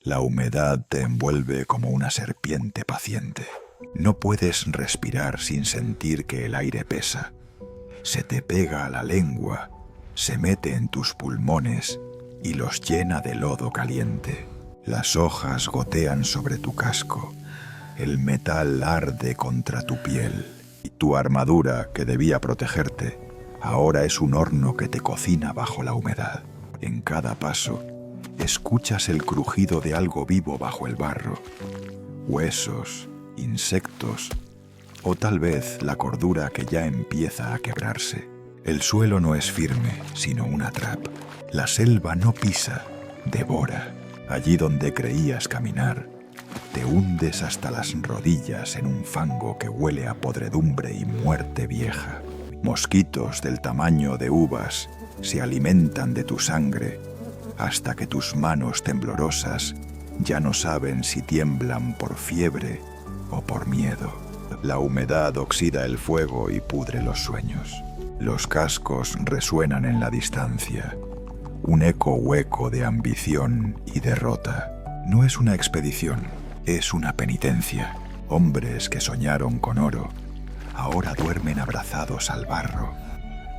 La humedad te envuelve como una serpiente paciente. No puedes respirar sin sentir que el aire pesa. Se te pega a la lengua, se mete en tus pulmones y los llena de lodo caliente. Las hojas gotean sobre tu casco. El metal arde contra tu piel. Y tu armadura, que debía protegerte, ahora es un horno que te cocina bajo la humedad. En cada paso, escuchas el crujido de algo vivo bajo el barro. Huesos, insectos, o tal vez la cordura que ya empieza a quebrarse. El suelo no es firme, sino una trap. La selva no pisa, devora. Allí donde creías caminar, te hundes hasta las rodillas en un fango que huele a podredumbre y muerte vieja. Mosquitos del tamaño de uvas se alimentan de tu sangre hasta que tus manos temblorosas ya no saben si tiemblan por fiebre o por miedo. La humedad oxida el fuego y pudre los sueños. Los cascos resuenan en la distancia, un eco hueco de ambición y derrota. No es una expedición, es una penitencia. Hombres que soñaron con oro, ahora duermen abrazados al barro,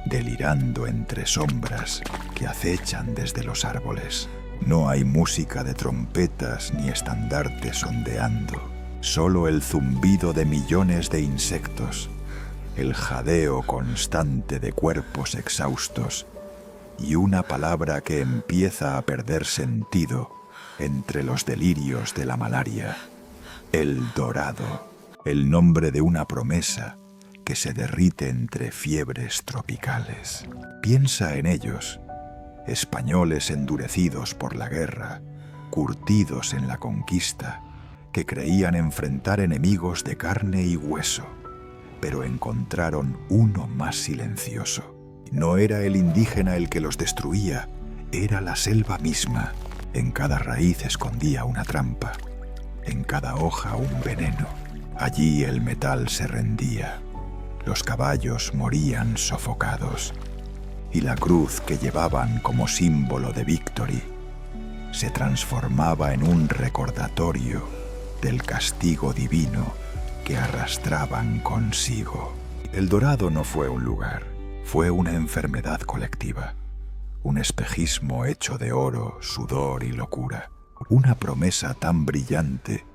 delirando entre sombras que acechan desde los árboles. No hay música de trompetas ni estandartes ondeando, solo el zumbido de millones de insectos, el jadeo constante de cuerpos exhaustos y una palabra que empieza a perder sentido entre los delirios de la malaria. El Dorado, el nombre de una promesa que se derrite entre fiebres tropicales. Piensa en ellos, españoles endurecidos por la guerra, curtidos en la conquista, que creían enfrentar enemigos de carne y hueso, pero encontraron uno más silencioso. No era el indígena el que los destruía, era la selva misma. En cada raíz escondía una trampa, en cada hoja un veneno. Allí el metal se rendía, los caballos morían sofocados, y la cruz que llevaban como símbolo de Victory se transformaba en un recordatorio del castigo divino que arrastraban consigo. El Dorado no fue un lugar, fue una enfermedad colectiva, un espejismo hecho de oro, sudor y locura, una promesa tan brillante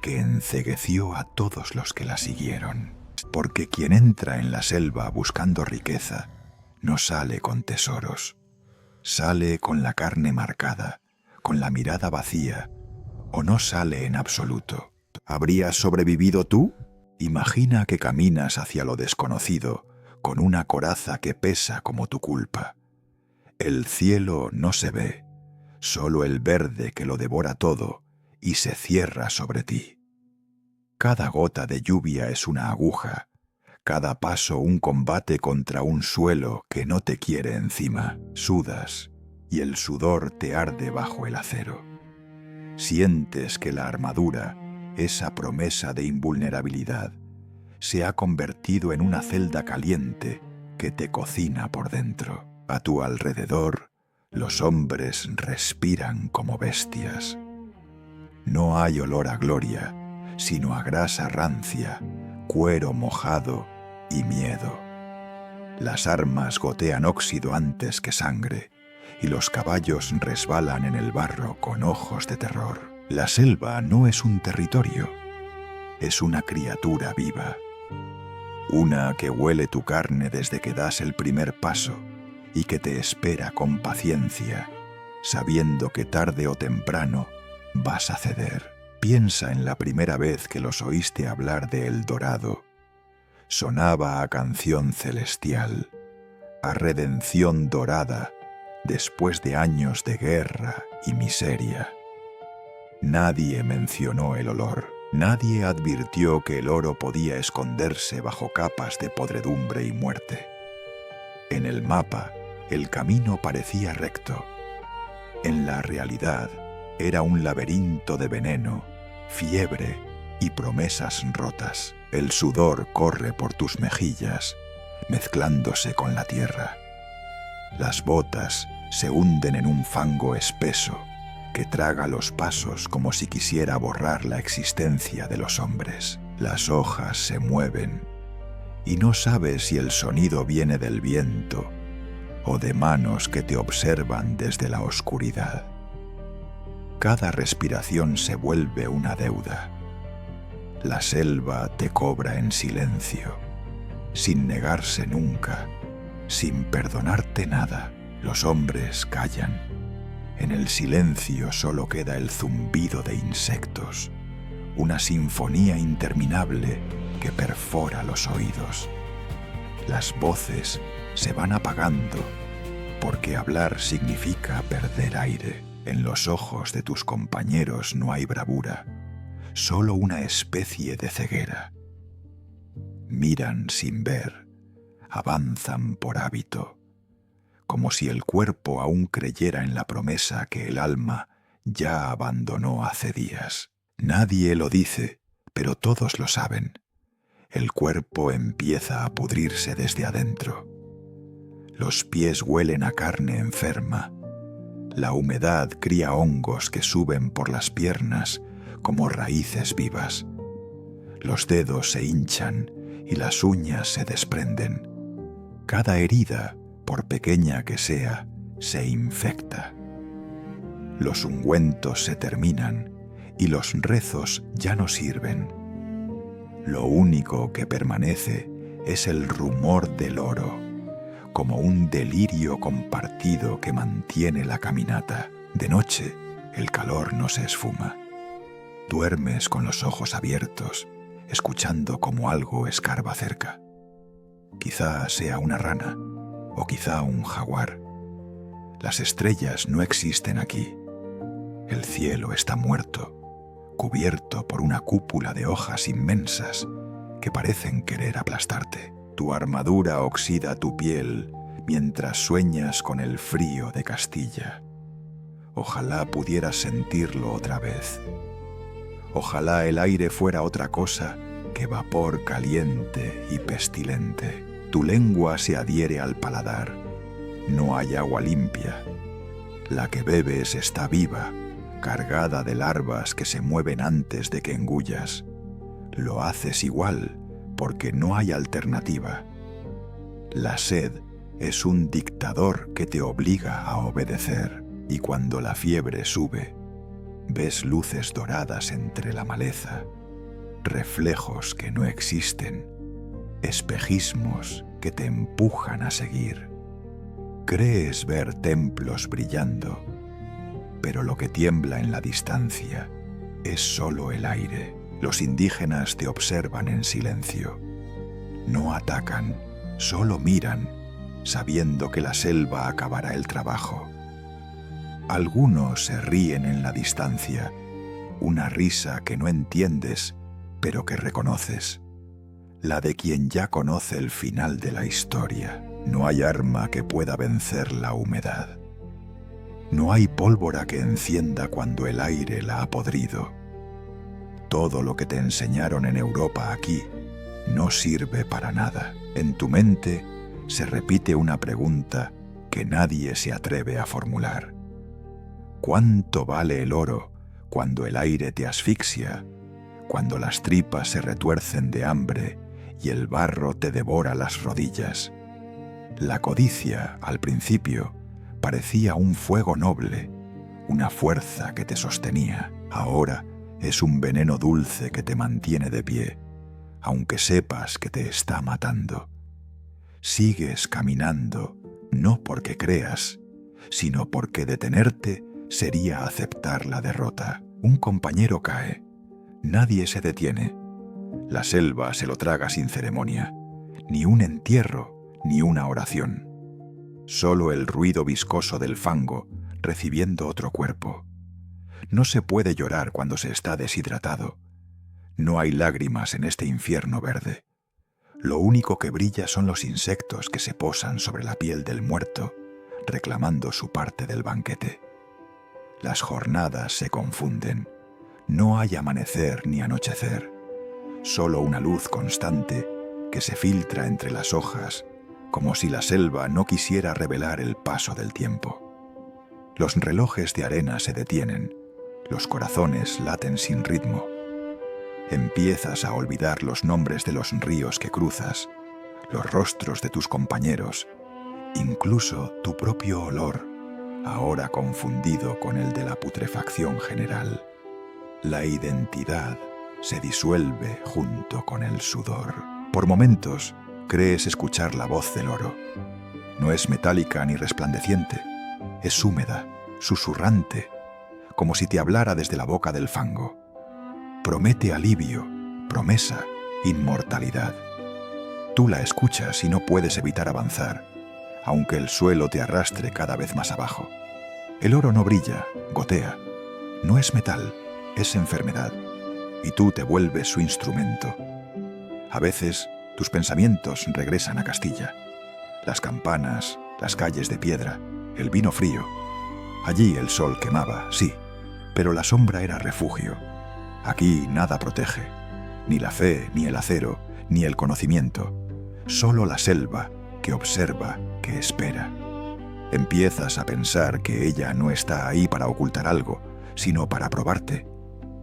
que encegueció a todos los que la siguieron. Porque quien entra en la selva buscando riqueza no sale con tesoros, sale con la carne marcada, con la mirada vacía, o no sale en absoluto. ¿Habrías sobrevivido tú? Imagina que caminas hacia lo desconocido con una coraza que pesa como tu culpa. El cielo no se ve, solo el verde que lo devora todo y se cierra sobre ti. Cada gota de lluvia es una aguja, cada paso un combate contra un suelo que no te quiere encima. Sudas y el sudor te arde bajo el acero. Sientes que la armadura, esa promesa de invulnerabilidad, se ha convertido en una celda caliente que te cocina por dentro. A tu alrededor, los hombres respiran como bestias. No hay olor a gloria, sino a grasa rancia, cuero mojado y miedo. Las armas gotean óxido antes que sangre, y los caballos resbalan en el barro con ojos de terror. La selva no es un territorio, es una criatura viva. Una que huele tu carne desde que das el primer paso y que te espera con paciencia, sabiendo que tarde o temprano vas a ceder. Piensa en la primera vez que los oíste hablar de El Dorado. Sonaba a canción celestial, a redención dorada después de años de guerra y miseria. Nadie mencionó el olor. Nadie advirtió que el oro podía esconderse bajo capas de podredumbre y muerte. En el mapa, el camino parecía recto. En la realidad, era un laberinto de veneno, fiebre y promesas rotas. El sudor corre por tus mejillas, mezclándose con la tierra. Las botas se hunden en un fango espeso que traga los pasos como si quisiera borrar la existencia de los hombres. Las hojas se mueven y no sabes si el sonido viene del viento o de manos que te observan desde la oscuridad. Cada respiración se vuelve una deuda. La selva te cobra en silencio, sin negarse nunca, sin perdonarte nada. Los hombres callan. En el silencio solo queda el zumbido de insectos, una sinfonía interminable que perfora los oídos. Las voces se van apagando, porque hablar significa perder aire. En los ojos de tus compañeros no hay bravura, solo una especie de ceguera. Miran sin ver, avanzan por hábito, como si el cuerpo aún creyera en la promesa que el alma ya abandonó hace días. Nadie lo dice, pero todos lo saben. El cuerpo empieza a pudrirse desde adentro. Los pies huelen a carne enferma. La humedad cría hongos que suben por las piernas como raíces vivas. Los dedos se hinchan y las uñas se desprenden. Cada herida, por pequeña que sea, se infecta. Los ungüentos se terminan y los rezos ya no sirven. Lo único que permanece es el rumor del oro, como un delirio compartido que mantiene la caminata. De noche, el calor no se esfuma. Duermes con los ojos abiertos, escuchando como algo escarba cerca. Quizá sea una rana, o quizá un jaguar. Las estrellas no existen aquí. El cielo está muerto, cubierto por una cúpula de hojas inmensas que parecen querer aplastarte. Tu armadura oxida tu piel mientras sueñas con el frío de Castilla. Ojalá pudieras sentirlo otra vez. Ojalá el aire fuera otra cosa que vapor caliente y pestilente. Tu lengua se adhiere al paladar. No hay agua limpia. La que bebes está viva, cargada de larvas que se mueven antes de que engullas. Lo haces igual, porque no hay alternativa. La sed es un dictador que te obliga a obedecer, y cuando la fiebre sube, ves luces doradas entre la maleza, reflejos que no existen, espejismos que te empujan a seguir. Crees ver templos brillando, pero lo que tiembla en la distancia es solo el aire. Los indígenas te observan en silencio. No atacan, solo miran, sabiendo que la selva acabará el trabajo. Algunos se ríen en la distancia, una risa que no entiendes, pero que reconoces. La de quien ya conoce el final de la historia. No hay arma que pueda vencer la humedad. No hay pólvora que encienda cuando el aire la ha podrido. Todo lo que te enseñaron en Europa aquí no sirve para nada. En tu mente se repite una pregunta que nadie se atreve a formular. ¿Cuánto vale el oro cuando el aire te asfixia, cuando las tripas se retuercen de hambre y el barro te devora las rodillas? La codicia, al principio, parecía un fuego noble, una fuerza que te sostenía. Ahora es un veneno dulce que te mantiene de pie, aunque sepas que te está matando. Sigues caminando, no porque creas, sino porque detenerte sería aceptar la derrota. Un compañero cae. Nadie se detiene. La selva se lo traga sin ceremonia. Ni un entierro, ni una oración. Solo el ruido viscoso del fango recibiendo otro cuerpo. No se puede llorar cuando se está deshidratado. No hay lágrimas en este infierno verde. Lo único que brilla son los insectos que se posan sobre la piel del muerto, reclamando su parte del banquete. Las jornadas se confunden. No hay amanecer ni anochecer. Solo una luz constante que se filtra entre las hojas, como si la selva no quisiera revelar el paso del tiempo. Los relojes de arena se detienen, los corazones laten sin ritmo. Empiezas a olvidar los nombres de los ríos que cruzas, los rostros de tus compañeros, incluso tu propio olor, ahora confundido con el de la putrefacción general. La identidad se disuelve junto con el sudor. Por momentos, crees escuchar la voz del oro. No es metálica ni resplandeciente, es húmeda, susurrante, como si te hablara desde la boca del fango. Promete alivio, promesa, inmortalidad. Tú la escuchas y no puedes evitar avanzar, aunque el suelo te arrastre cada vez más abajo. El oro no brilla, gotea. No es metal, es enfermedad, y tú te vuelves su instrumento. A veces, tus pensamientos regresan a Castilla. Las campanas, las calles de piedra, el vino frío. Allí el sol quemaba, sí, pero la sombra era refugio. Aquí nada protege, ni la fe, ni el acero, ni el conocimiento. Solo la selva que observa, que espera. Empiezas a pensar que ella no está ahí para ocultar algo, sino para probarte.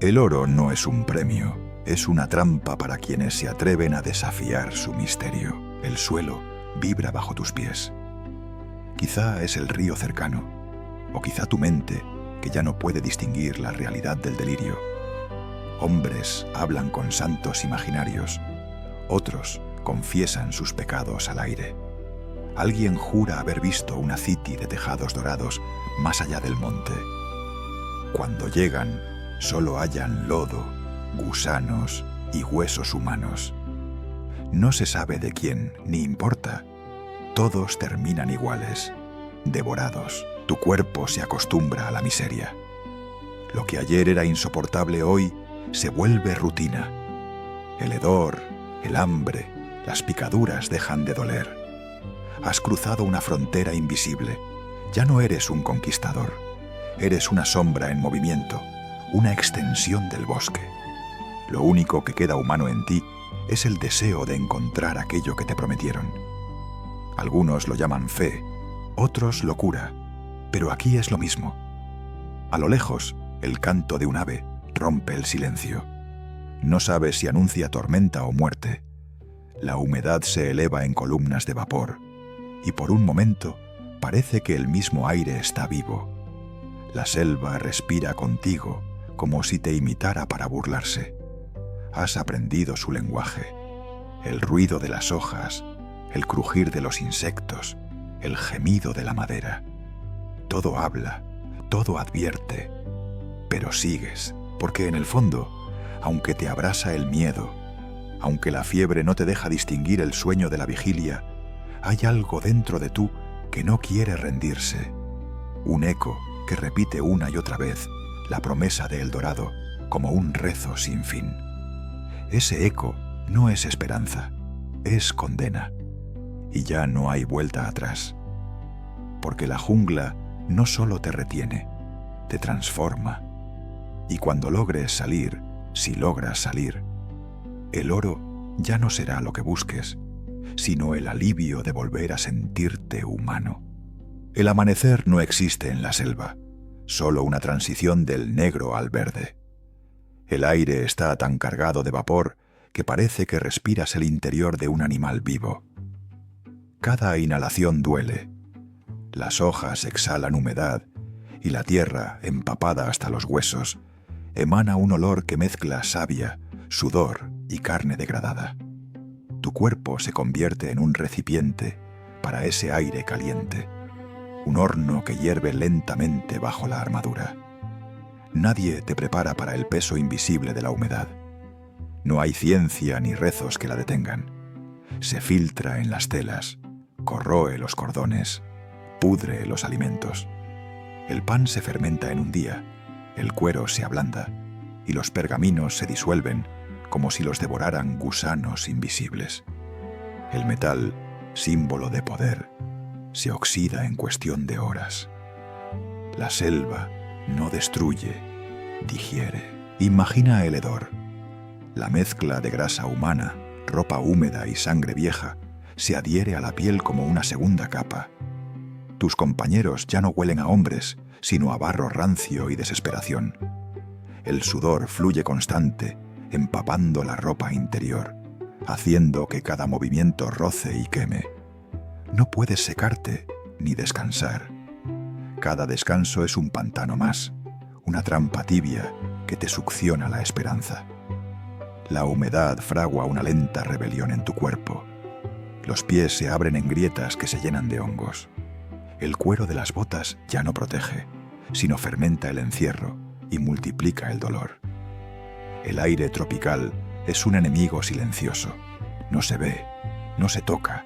El oro no es un premio, es una trampa para quienes se atreven a desafiar su misterio. El suelo vibra bajo tus pies. Quizá es el río cercano, o quizá tu mente, que ya no puede distinguir la realidad del delirio. Hombres hablan con santos imaginarios, otros confiesan sus pecados al aire. Alguien jura haber visto una city de tejados dorados más allá del monte. Cuando llegan, solo hallan lodo, gusanos y huesos humanos. No se sabe de quién, ni importa. Todos terminan iguales, devorados. Tu cuerpo se acostumbra a la miseria. Lo que ayer era insoportable hoy se vuelve rutina. El hedor, el hambre, las picaduras dejan de doler. Has cruzado una frontera invisible. Ya no eres un conquistador. Eres una sombra en movimiento, una extensión del bosque. Lo único que queda humano en ti es el deseo de encontrar aquello que te prometieron. Algunos lo llaman fe, otros locura, pero aquí es lo mismo. A lo lejos, el canto de un ave rompe el silencio. No sabes si anuncia tormenta o muerte. La humedad se eleva en columnas de vapor, y por un momento parece que el mismo aire está vivo. La selva respira contigo como si te imitara para burlarse. Has aprendido su lenguaje, el ruido de las hojas, el crujir de los insectos, el gemido de la madera. Todo habla, todo advierte, pero sigues, porque en el fondo, aunque te abrasa el miedo, aunque la fiebre no te deja distinguir el sueño de la vigilia, hay algo dentro de tú que no quiere rendirse. Un eco que repite una y otra vez la promesa de El Dorado como un rezo sin fin. Ese eco no es esperanza, es condena. Y ya no hay vuelta atrás. Porque la jungla no solo te retiene, te transforma. Y cuando logres salir, si logras salir, el oro ya no será lo que busques, sino el alivio de volver a sentirte humano. El amanecer no existe en la selva, solo una transición del negro al verde. El aire está tan cargado de vapor que parece que respiras el interior de un animal vivo. Cada inhalación duele. Las hojas exhalan humedad y la tierra, empapada hasta los huesos, emana un olor que mezcla savia, sudor y carne degradada. Tu cuerpo se convierte en un recipiente para ese aire caliente, un horno que hierve lentamente bajo la armadura. Nadie te prepara para el peso invisible de la humedad. No hay ciencia ni rezos que la detengan. Se filtra en las telas, corroe los cordones, pudre los alimentos. El pan se fermenta en un día, el cuero se ablanda y los pergaminos se disuelven como si los devoraran gusanos invisibles. El metal, símbolo de poder, se oxida en cuestión de horas. La selva no destruye, digiere. Imagina el hedor. La mezcla de grasa humana, ropa húmeda y sangre vieja se adhiere a la piel como una segunda capa. Tus compañeros ya no huelen a hombres, sino a barro rancio y desesperación. El sudor fluye constante, empapando la ropa interior, haciendo que cada movimiento roce y queme. No puedes secarte ni descansar. Cada descanso es un pantano más, una trampa tibia que te succiona la esperanza. La humedad fragua una lenta rebelión en tu cuerpo. Los pies se abren en grietas que se llenan de hongos. El cuero de las botas ya no protege, sino fermenta el encierro y multiplica el dolor. El aire tropical es un enemigo silencioso. No se ve, no se toca,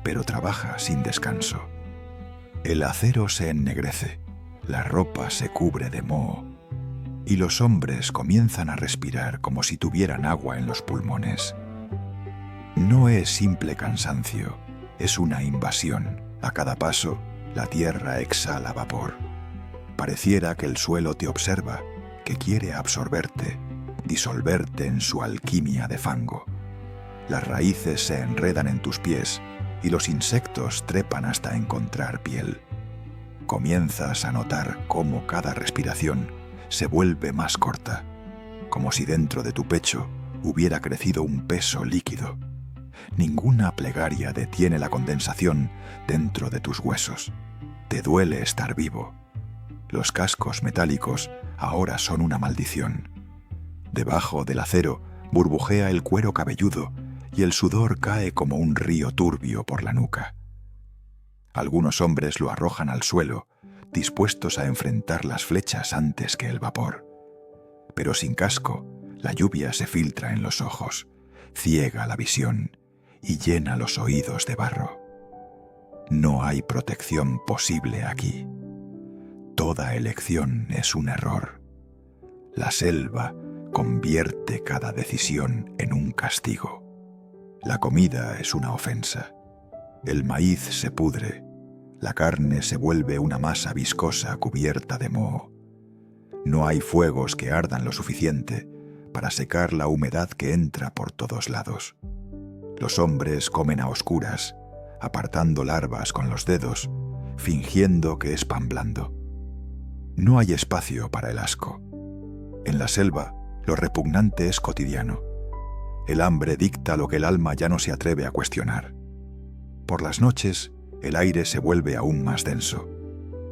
pero trabaja sin descanso. El acero se ennegrece, la ropa se cubre de moho, y los hombres comienzan a respirar como si tuvieran agua en los pulmones. No es simple cansancio, es una invasión. A cada paso, la tierra exhala vapor. Pareciera que el suelo te observa, que quiere absorberte, disolverte en su alquimia de fango. Las raíces se enredan en tus pies y los insectos trepan hasta encontrar piel. Comienzas a notar cómo cada respiración se vuelve más corta, como si dentro de tu pecho hubiera crecido un peso líquido. Ninguna plegaria detiene la condensación dentro de tus huesos. Te duele estar vivo. Los cascos metálicos ahora son una maldición. Debajo del acero burbujea el cuero cabelludo y el sudor cae como un río turbio por la nuca. Algunos hombres lo arrojan al suelo, dispuestos a enfrentar las flechas antes que el vapor. Pero sin casco, la lluvia se filtra en los ojos, ciega la visión y llena los oídos de barro. No hay protección posible aquí. Toda elección es un error. La selva convierte cada decisión en un castigo. La comida es una ofensa. El maíz se pudre. La carne se vuelve una masa viscosa cubierta de moho. No hay fuegos que ardan lo suficiente para secar la humedad que entra por todos lados. Los hombres comen a oscuras, apartando larvas con los dedos, fingiendo que es pan blando. No hay espacio para el asco. En la selva, lo repugnante es cotidiano. El hambre dicta lo que el alma ya no se atreve a cuestionar. Por las noches, el aire se vuelve aún más denso.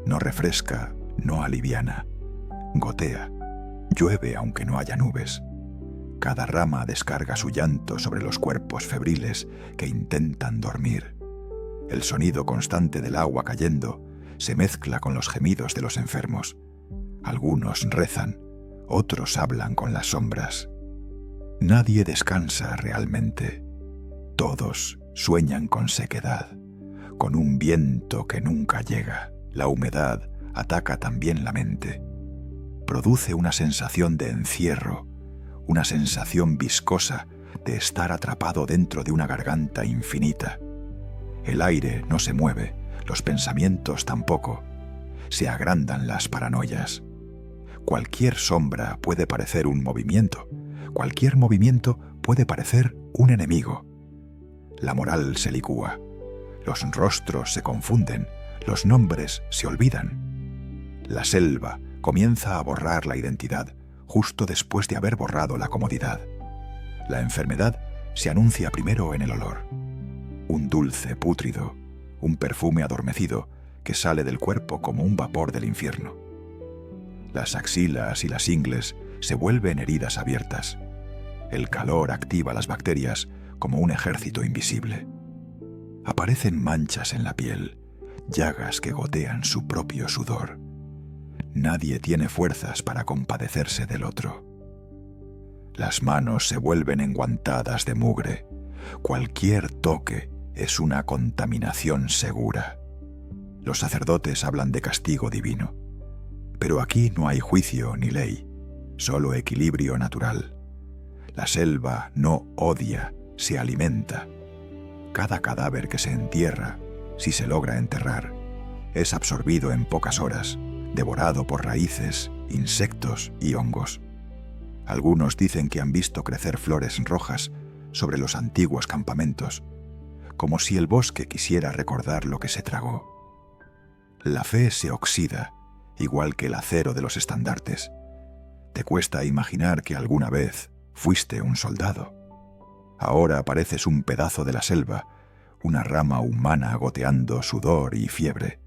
No refresca, no aliviana. Gotea, llueve aunque no haya nubes. Cada rama descarga su llanto sobre los cuerpos febriles que intentan dormir. El sonido constante del agua cayendo se mezcla con los gemidos de los enfermos. Algunos rezan, otros hablan con las sombras. Nadie descansa realmente. Todos sueñan con sequedad, con un viento que nunca llega. La humedad ataca también la mente. Produce una sensación de encierro, una sensación viscosa de estar atrapado dentro de una garganta infinita. El aire no se mueve, los pensamientos tampoco. Se agrandan las paranoias. Cualquier sombra puede parecer un movimiento. Cualquier movimiento puede parecer un enemigo. La moral se licúa. Los rostros se confunden. Los nombres se olvidan. La selva comienza a borrar la identidad justo después de haber borrado la comodidad. La enfermedad se anuncia primero en el olor. Un dulce pútrido, un perfume adormecido que sale del cuerpo como un vapor del infierno. Las axilas y las ingles se vuelven heridas abiertas. El calor activa las bacterias como un ejército invisible. Aparecen manchas en la piel, llagas que gotean su propio sudor. Nadie tiene fuerzas para compadecerse del otro. Las manos se vuelven enguantadas de mugre. Cualquier toque es una contaminación segura. Los sacerdotes hablan de castigo divino. Pero aquí no hay juicio ni ley, solo equilibrio natural. La selva no odia, se alimenta. Cada cadáver que se entierra, si se logra enterrar, es absorbido en pocas horas, devorado por raíces, insectos y hongos. Algunos dicen que han visto crecer flores rojas sobre los antiguos campamentos, como si el bosque quisiera recordar lo que se tragó. La fe se oxida igual que el acero de los estandartes. Te cuesta imaginar que alguna vez fuiste un soldado. Ahora pareces un pedazo de la selva, una rama humana goteando sudor y fiebre.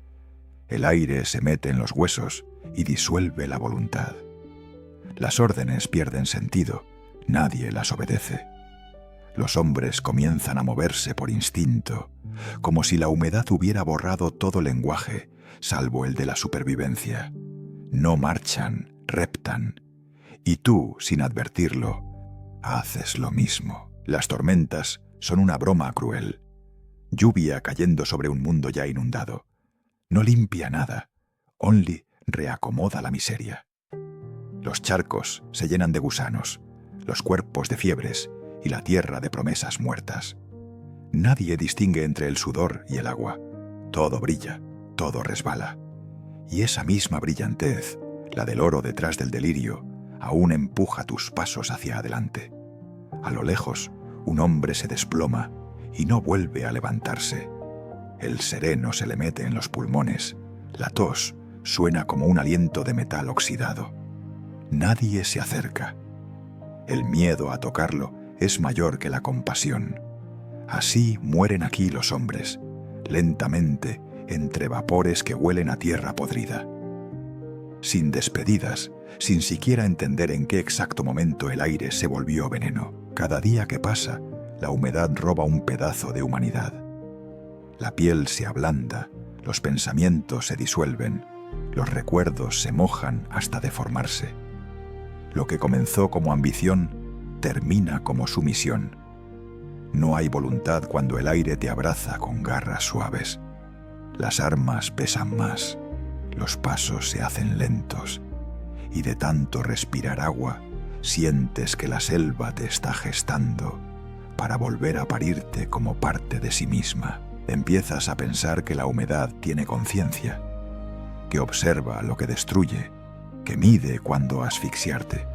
El aire se mete en los huesos y disuelve la voluntad. Las órdenes pierden sentido, nadie las obedece. Los hombres comienzan a moverse por instinto, como si la humedad hubiera borrado todo lenguaje, salvo el de la supervivencia. No marchan, reptan. Y tú, sin advertirlo, haces lo mismo. Las tormentas son una broma cruel. Lluvia cayendo sobre un mundo ya inundado. No limpia nada, only reacomoda la miseria. Los charcos se llenan de gusanos, los cuerpos de fiebres y la tierra de promesas muertas. Nadie distingue entre el sudor y el agua. Todo brilla, todo resbala. Y esa misma brillantez, la del oro detrás del delirio, aún empuja tus pasos hacia adelante. A lo lejos, un hombre se desploma y no vuelve a levantarse. El sereno se le mete en los pulmones. La tos suena como un aliento de metal oxidado. Nadie se acerca. El miedo a tocarlo es mayor que la compasión. Así mueren aquí los hombres, lentamente, entre vapores que huelen a tierra podrida. Sin despedidas, sin siquiera entender en qué exacto momento el aire se volvió veneno. Cada día que pasa, la humedad roba un pedazo de humanidad. La piel se ablanda, los pensamientos se disuelven, los recuerdos se mojan hasta deformarse. Lo que comenzó como ambición termina como sumisión. No hay voluntad cuando el aire te abraza con garras suaves. Las armas pesan más, los pasos se hacen lentos, y de tanto respirar agua, sientes que la selva te está gestando para volver a parirte como parte de sí misma. Empiezas a pensar que la humedad tiene conciencia, que observa lo que destruye, que mide cuándo asfixiarte,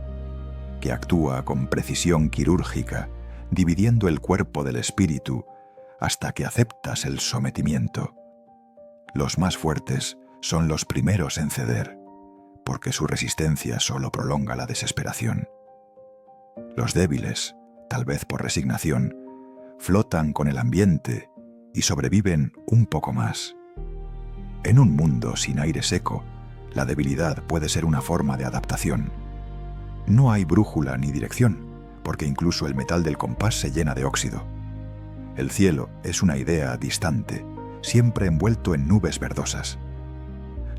que actúa con precisión quirúrgica, dividiendo el cuerpo del espíritu hasta que aceptas el sometimiento. Los más fuertes son los primeros en ceder, porque su resistencia solo prolonga la desesperación. Los débiles, tal vez por resignación, flotan con el ambiente y sobreviven un poco más. En un mundo sin aire seco, la debilidad puede ser una forma de adaptación. No hay brújula ni dirección, porque incluso el metal del compás se llena de óxido. El cielo es una idea distante, siempre envuelto en nubes verdosas.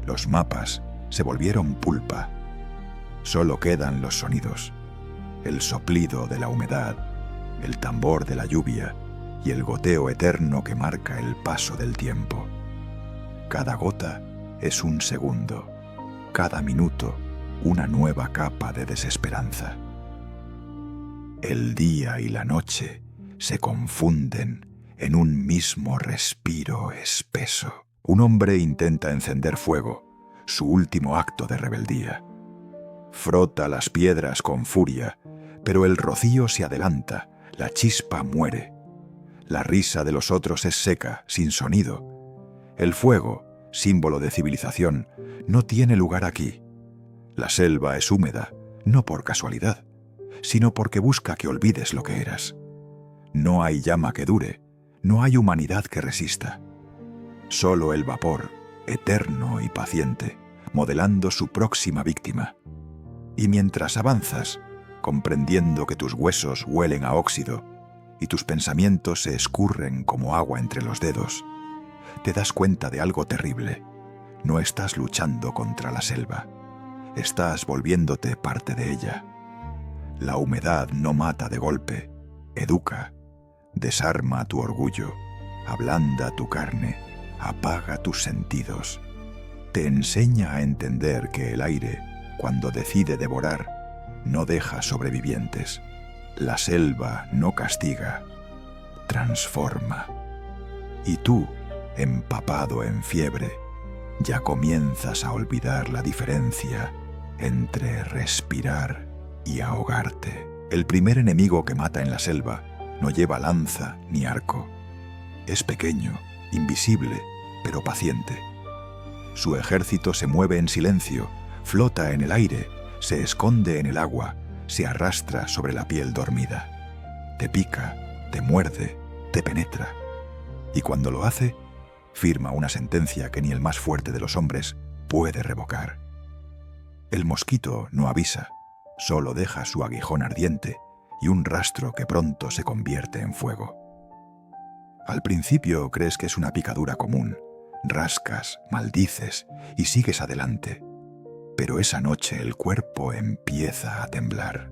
Los mapas se volvieron pulpa. Solo quedan los sonidos, el soplido de la humedad, el tambor de la lluvia y el goteo eterno que marca el paso del tiempo. Cada gota es un segundo, cada minuto una nueva capa de desesperanza. El día y la noche se confunden en un mismo respiro espeso. Un hombre intenta encender fuego, su último acto de rebeldía. Frota las piedras con furia, pero el rocío se adelanta, la chispa muere. La risa de los otros es seca, sin sonido. El fuego, símbolo de civilización, no tiene lugar aquí. La selva es húmeda, no por casualidad, sino porque busca que olvides lo que eras. No hay llama que dure, no hay humanidad que resista. Solo el vapor, eterno y paciente, modelando su próxima víctima. Y mientras avanzas, comprendiendo que tus huesos huelen a óxido y tus pensamientos se escurren como agua entre los dedos, te das cuenta de algo terrible. No estás luchando contra la selva, estás volviéndote parte de ella. La humedad no mata de golpe, educa, desarma tu orgullo, ablanda tu carne, apaga tus sentidos. Te enseña a entender que el aire, cuando decide devorar, no deja sobrevivientes. La selva no castiga, transforma. Y tú, empapado en fiebre, ya comienzas a olvidar la diferencia entre respirar y ahogarte. El primer enemigo que mata en la selva no lleva lanza ni arco. Es pequeño, invisible, pero paciente. Su ejército se mueve en silencio, flota en el aire, se esconde en el agua, se arrastra sobre la piel dormida. Te pica, te muerde, te penetra. Y cuando lo hace, firma una sentencia que ni el más fuerte de los hombres puede revocar. El mosquito no avisa, solo deja su aguijón ardiente y un rastro que pronto se convierte en fuego. Al principio crees que es una picadura común, rascas, maldices y sigues adelante. Pero esa noche el cuerpo empieza a temblar.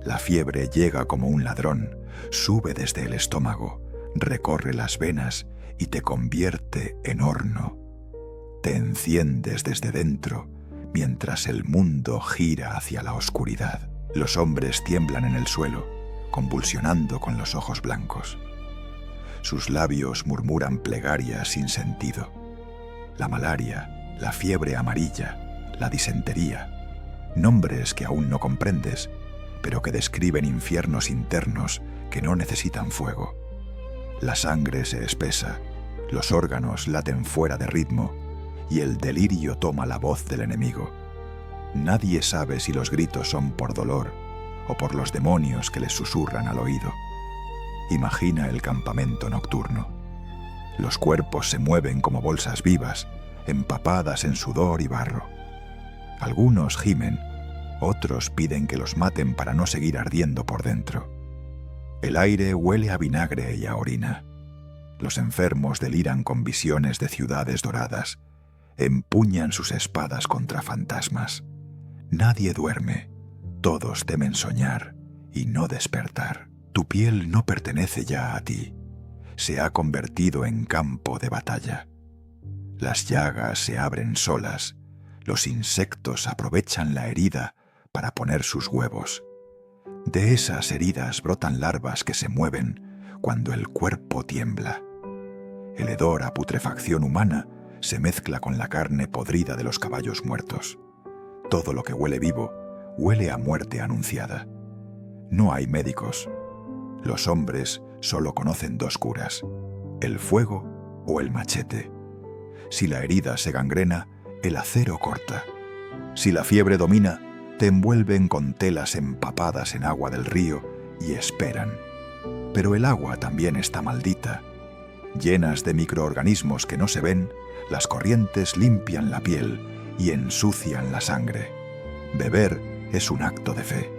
La fiebre llega como un ladrón, sube desde el estómago, recorre las venas y te convierte en horno. Te enciendes desde dentro mientras el mundo gira hacia la oscuridad. Los hombres tiemblan en el suelo, convulsionando con los ojos blancos. Sus labios murmuran plegarias sin sentido. La malaria, la fiebre amarilla, la disentería, nombres que aún no comprendes, pero que describen infiernos internos que no necesitan fuego. La sangre se espesa, los órganos laten fuera de ritmo y el delirio toma la voz del enemigo. Nadie sabe si los gritos son por dolor o por los demonios que les susurran al oído. Imagina el campamento nocturno. Los cuerpos se mueven como bolsas vivas, empapadas en sudor y barro. Algunos gimen, otros piden que los maten para no seguir ardiendo por dentro. El aire huele a vinagre y a orina. Los enfermos deliran con visiones de ciudades doradas, empuñan sus espadas contra fantasmas. Nadie duerme, todos temen soñar y no despertar. Tu piel no pertenece ya a ti, se ha convertido en campo de batalla. Las llagas se abren solas, los insectos aprovechan la herida para poner sus huevos. De esas heridas brotan larvas que se mueven cuando el cuerpo tiembla. El hedor a putrefacción humana se mezcla con la carne podrida de los caballos muertos. Todo lo que huele vivo huele a muerte anunciada. No hay médicos. Los hombres solo conocen dos curas, el fuego o el machete. Si la herida se gangrena, el acero corta. Si la fiebre domina, te envuelven con telas empapadas en agua del río y esperan. Pero el agua también está maldita. Llenas de microorganismos que no se ven, las corrientes limpian la piel y ensucian la sangre. Beber es un acto de fe.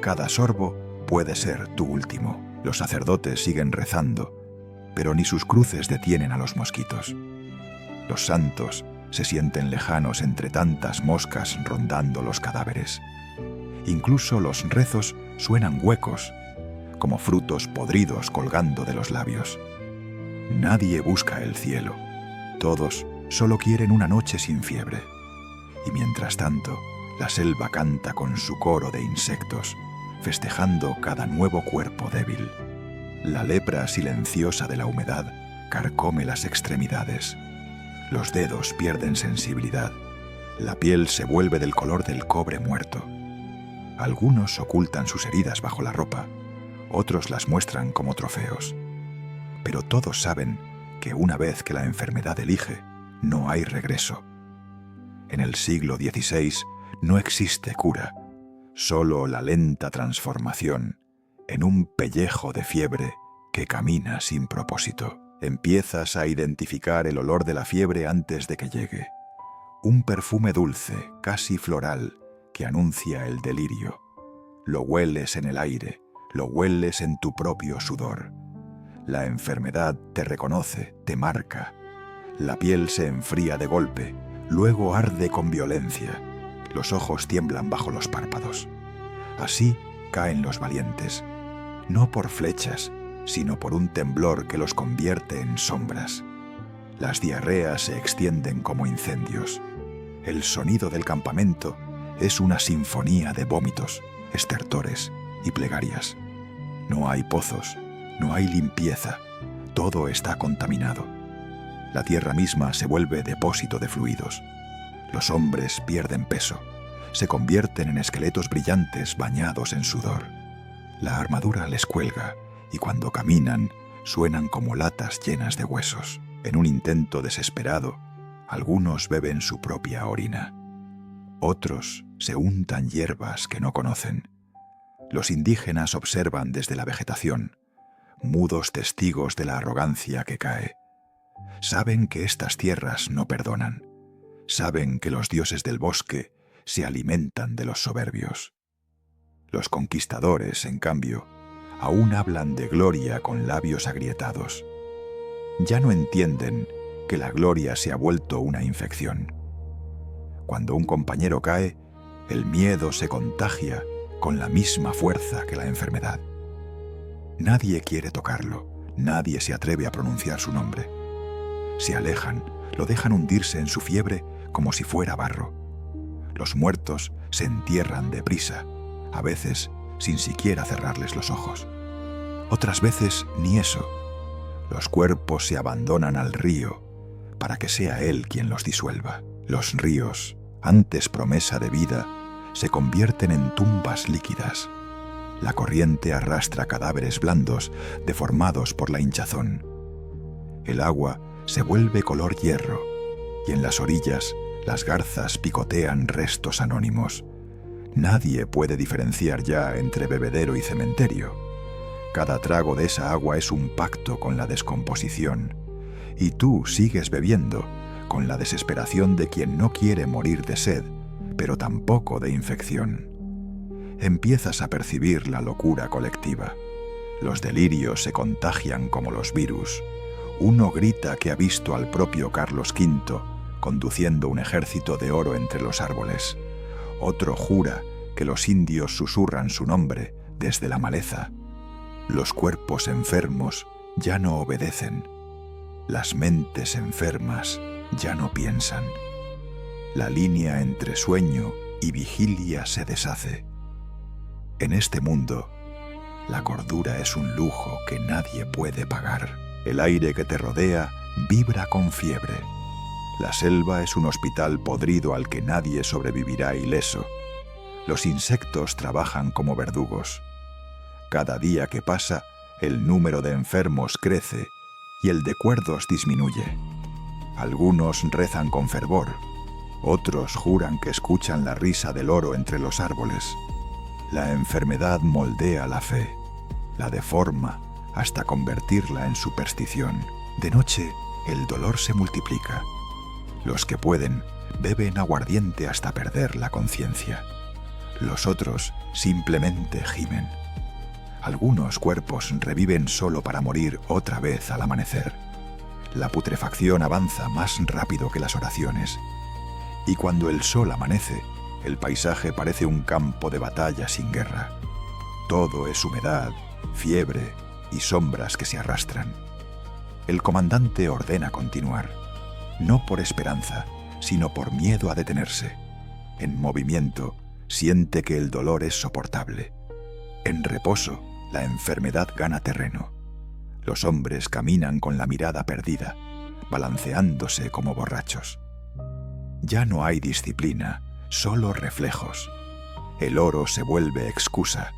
Cada sorbo puede ser tu último. Los sacerdotes siguen rezando, pero ni sus cruces detienen a los mosquitos. Los santos se sienten lejanos entre tantas moscas rondando los cadáveres. Incluso los rezos suenan huecos, como frutos podridos colgando de los labios. Nadie busca el cielo. Todos solo quieren una noche sin fiebre. Y mientras tanto, la selva canta con su coro de insectos, festejando cada nuevo cuerpo débil. La lepra silenciosa de la humedad carcome las extremidades. Los dedos pierden sensibilidad. La piel se vuelve del color del cobre muerto. Algunos ocultan sus heridas bajo la ropa, otros las muestran como trofeos. Pero todos saben que una vez que la enfermedad elige, no hay regreso. En el siglo XVI no existe cura, solo la lenta transformación en un pellejo de fiebre que camina sin propósito. Empiezas a identificar el olor de la fiebre antes de que llegue. Un perfume dulce, casi floral, que anuncia el delirio. Lo hueles en el aire, lo hueles en tu propio sudor. La enfermedad te reconoce, te marca. La piel se enfría de golpe, luego arde con violencia. Los ojos tiemblan bajo los párpados. Así caen los valientes, no por flechas, sino por un temblor que los convierte en sombras. Las diarreas se extienden como incendios. El sonido del campamento es una sinfonía de vómitos, estertores y plegarias. No hay pozos, no hay limpieza, todo está contaminado. La tierra misma se vuelve depósito de fluidos. Los hombres pierden peso, se convierten en esqueletos brillantes bañados en sudor. La armadura les cuelga y cuando caminan suenan como latas llenas de huesos. En un intento desesperado, Algunos beben su propia orina. Otros se untan hierbas que no conocen. Los indígenas observan desde la vegetación, mudos testigos de la arrogancia que cae. Saben que estas tierras no perdonan. Saben que los dioses del bosque se alimentan de los soberbios. Los conquistadores, en cambio, aún hablan de gloria con labios agrietados. Ya no entienden que la gloria se ha vuelto una infección. Cuando un compañero cae, el miedo se contagia con la misma fuerza que la enfermedad. Nadie quiere tocarlo, nadie se atreve a pronunciar su nombre. Se alejan, lo dejan hundirse en su fiebre como si fuera barro. Los muertos se entierran deprisa, a veces sin siquiera cerrarles los ojos. Otras veces ni eso. Los cuerpos se abandonan al río para que sea él quien los disuelva. Los ríos, antes promesa de vida, se convierten en tumbas líquidas. La corriente arrastra cadáveres blandos deformados por la hinchazón. El agua se vuelve color hierro y en las orillas las garzas picotean restos anónimos. Nadie puede diferenciar ya entre bebedero y cementerio. Cada trago de esa agua es un pacto con la descomposición. Y tú sigues bebiendo con la desesperación de quien no quiere morir de sed, pero tampoco de infección. Empiezas a percibir la locura colectiva. Los delirios se contagian como los virus. Uno grita que ha visto al propio Carlos V conduciendo un ejército de oro entre los árboles. Otro jura que los indios susurran su nombre desde la maleza. Los cuerpos enfermos ya no obedecen. Las mentes enfermas ya no piensan. La línea entre sueño y vigilia se deshace. En este mundo, la cordura es un lujo que nadie puede pagar. El aire que te rodea vibra con fiebre. La selva es un hospital podrido al que nadie sobrevivirá ileso. Los insectos trabajan como verdugos. Cada día que pasa, el número de enfermos crece y el de cuerdos disminuye. Algunos rezan con fervor, otros juran que escuchan la risa del oro entre los árboles. La enfermedad moldea la fe, la deforma hasta convertirla en superstición. De noche, el dolor se multiplica. Los que pueden beben aguardiente hasta perder la conciencia. Los otros simplemente gimen. Algunos cuerpos reviven solo para morir otra vez al amanecer. La putrefacción avanza más rápido que las oraciones. Y cuando el sol amanece, el paisaje parece un campo de batalla sin guerra. Todo es humedad, fiebre y sombras que se arrastran. El comandante ordena continuar, no por esperanza, sino por miedo a detenerse. En movimiento, siente que el dolor es soportable. En reposo, la enfermedad gana terreno. Los hombres caminan con la mirada perdida, balanceándose como borrachos. Ya no hay disciplina, solo reflejos. El oro se vuelve excusa,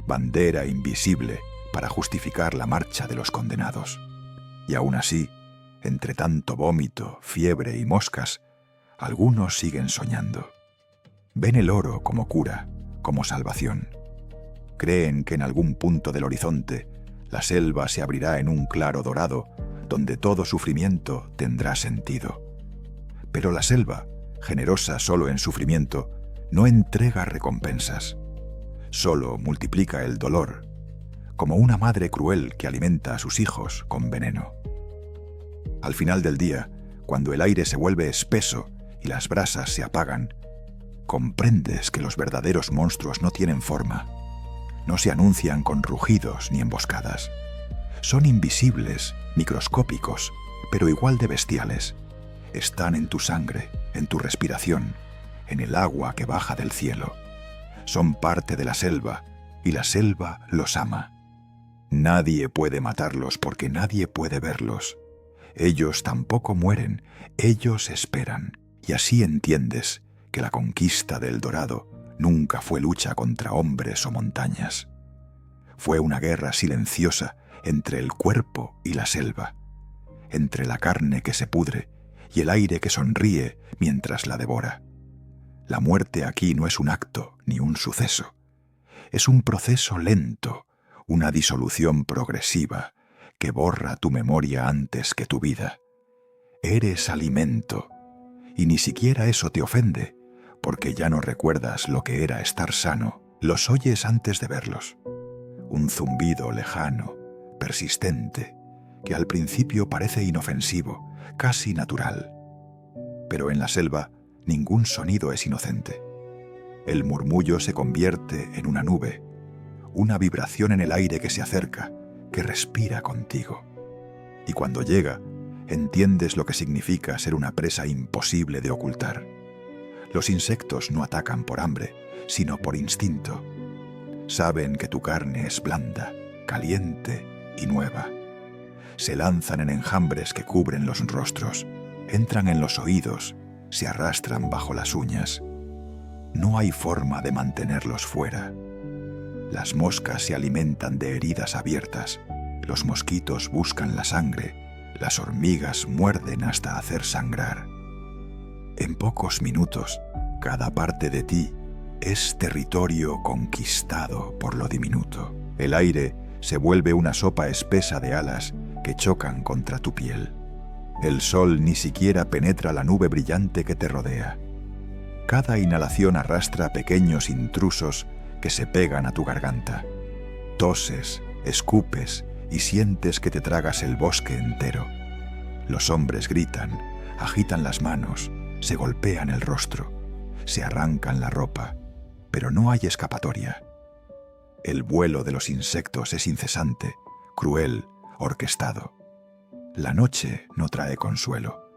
bandera invisible para justificar la marcha de los condenados. Y aún así, entre tanto vómito, fiebre y moscas, algunos siguen soñando. Ven el oro como cura, como salvación. Creen que en algún punto del horizonte la selva se abrirá en un claro dorado donde todo sufrimiento tendrá sentido. Pero la selva, generosa solo en sufrimiento, no entrega recompensas. Solo multiplica el dolor, como una madre cruel que alimenta a sus hijos con veneno. Al final del día, cuando el aire se vuelve espeso y las brasas se apagan, comprendes que los verdaderos monstruos no tienen forma. No se anuncian con rugidos ni emboscadas. Son invisibles, microscópicos, pero igual de bestiales. Están en tu sangre, en tu respiración, en el agua que baja del cielo. Son parte de la selva, y la selva los ama. Nadie puede matarlos porque nadie puede verlos. Ellos tampoco mueren, ellos esperan. Y así entiendes que la conquista del Dorado nunca fue lucha contra hombres o montañas. Fue una guerra silenciosa entre el cuerpo y la selva, entre la carne que se pudre y el aire que sonríe mientras la devora. La muerte aquí no es un acto ni un suceso. Es un proceso lento, una disolución progresiva que borra tu memoria antes que tu vida. Eres alimento, y ni siquiera eso te ofende, porque ya no recuerdas lo que era estar sano. Los oyes antes de verlos. Un zumbido lejano, persistente, que al principio parece inofensivo, casi natural. Pero en la selva ningún sonido es inocente. El murmullo se convierte en una nube, una vibración en el aire que se acerca, que respira contigo. Y cuando llega, entiendes lo que significa ser una presa imposible de ocultar. Los insectos no atacan por hambre, sino por instinto. Saben que tu carne es blanda, caliente y nueva. Se lanzan en enjambres que cubren los rostros, entran en los oídos, se arrastran bajo las uñas. No hay forma de mantenerlos fuera. Las moscas se alimentan de heridas abiertas, los mosquitos buscan la sangre, las hormigas muerden hasta hacer sangrar. En pocos minutos, cada parte de ti es territorio conquistado por lo diminuto. El aire se vuelve una sopa espesa de alas que chocan contra tu piel. El sol ni siquiera penetra la nube brillante que te rodea. Cada inhalación arrastra pequeños intrusos que se pegan a tu garganta. Toses, escupes y sientes que te tragas el bosque entero. Los hombres gritan, agitan las manos, se golpean el rostro, se arrancan la ropa, pero no hay escapatoria. El vuelo de los insectos es incesante, cruel, orquestado. La noche no trae consuelo.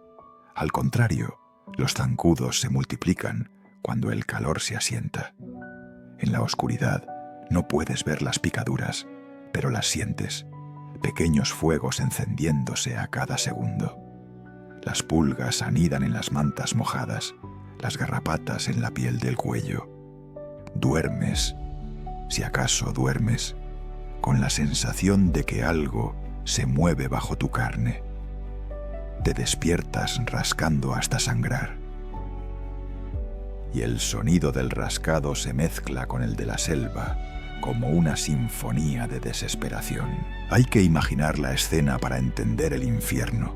Al contrario, los zancudos se multiplican cuando el calor se asienta. En la oscuridad no puedes ver las picaduras, pero las sientes, pequeños fuegos encendiéndose a cada segundo. Las pulgas anidan en las mantas mojadas, las garrapatas en la piel del cuello. Duermes, si acaso duermes, con la sensación de que algo se mueve bajo tu carne. Te despiertas rascando hasta sangrar. Y el sonido del rascado se mezcla con el de la selva como una sinfonía de desesperación. Hay que imaginar la escena para entender el infierno.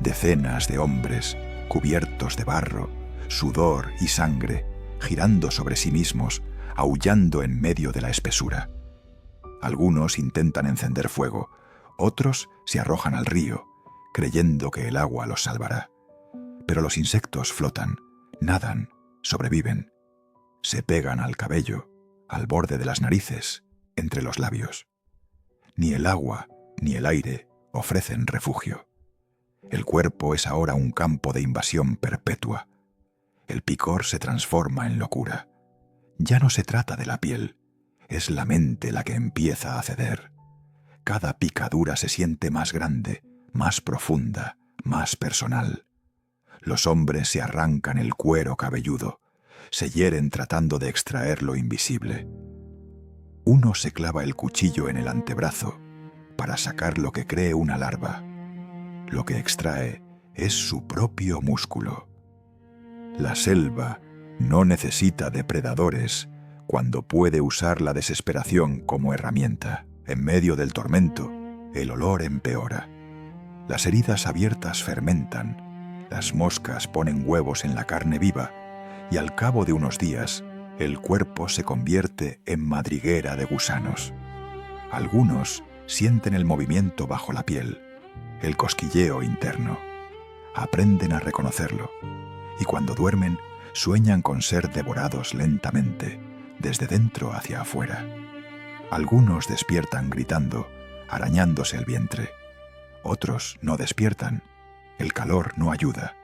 Decenas de hombres, cubiertos de barro, sudor y sangre, girando sobre sí mismos, aullando en medio de la espesura. Algunos intentan encender fuego, otros se arrojan al río, creyendo que el agua los salvará. Pero los insectos flotan, nadan, sobreviven. Se pegan al cabello, al borde de las narices, entre los labios. Ni el agua ni el aire ofrecen refugio. El cuerpo es ahora un campo de invasión perpetua. El picor se transforma en locura. Ya no se trata de la piel, es la mente la que empieza a ceder. Cada picadura se siente más grande, más profunda, más personal. Los hombres se arrancan el cuero cabelludo, se hieren tratando de extraer lo invisible. Uno se clava el cuchillo en el antebrazo para sacar lo que cree una larva. Lo que extrae es su propio músculo. La selva no necesita depredadores cuando puede usar la desesperación como herramienta. En medio del tormento, el olor empeora. Las heridas abiertas fermentan, las moscas ponen huevos en la carne viva y al cabo de unos días, el cuerpo se convierte en madriguera de gusanos. Algunos sienten el movimiento bajo la piel, el cosquilleo interno. Aprenden a reconocerlo y cuando duermen, sueñan con ser devorados lentamente, desde dentro hacia afuera. Algunos despiertan gritando, arañándose el vientre. Otros no despiertan. El calor no ayuda.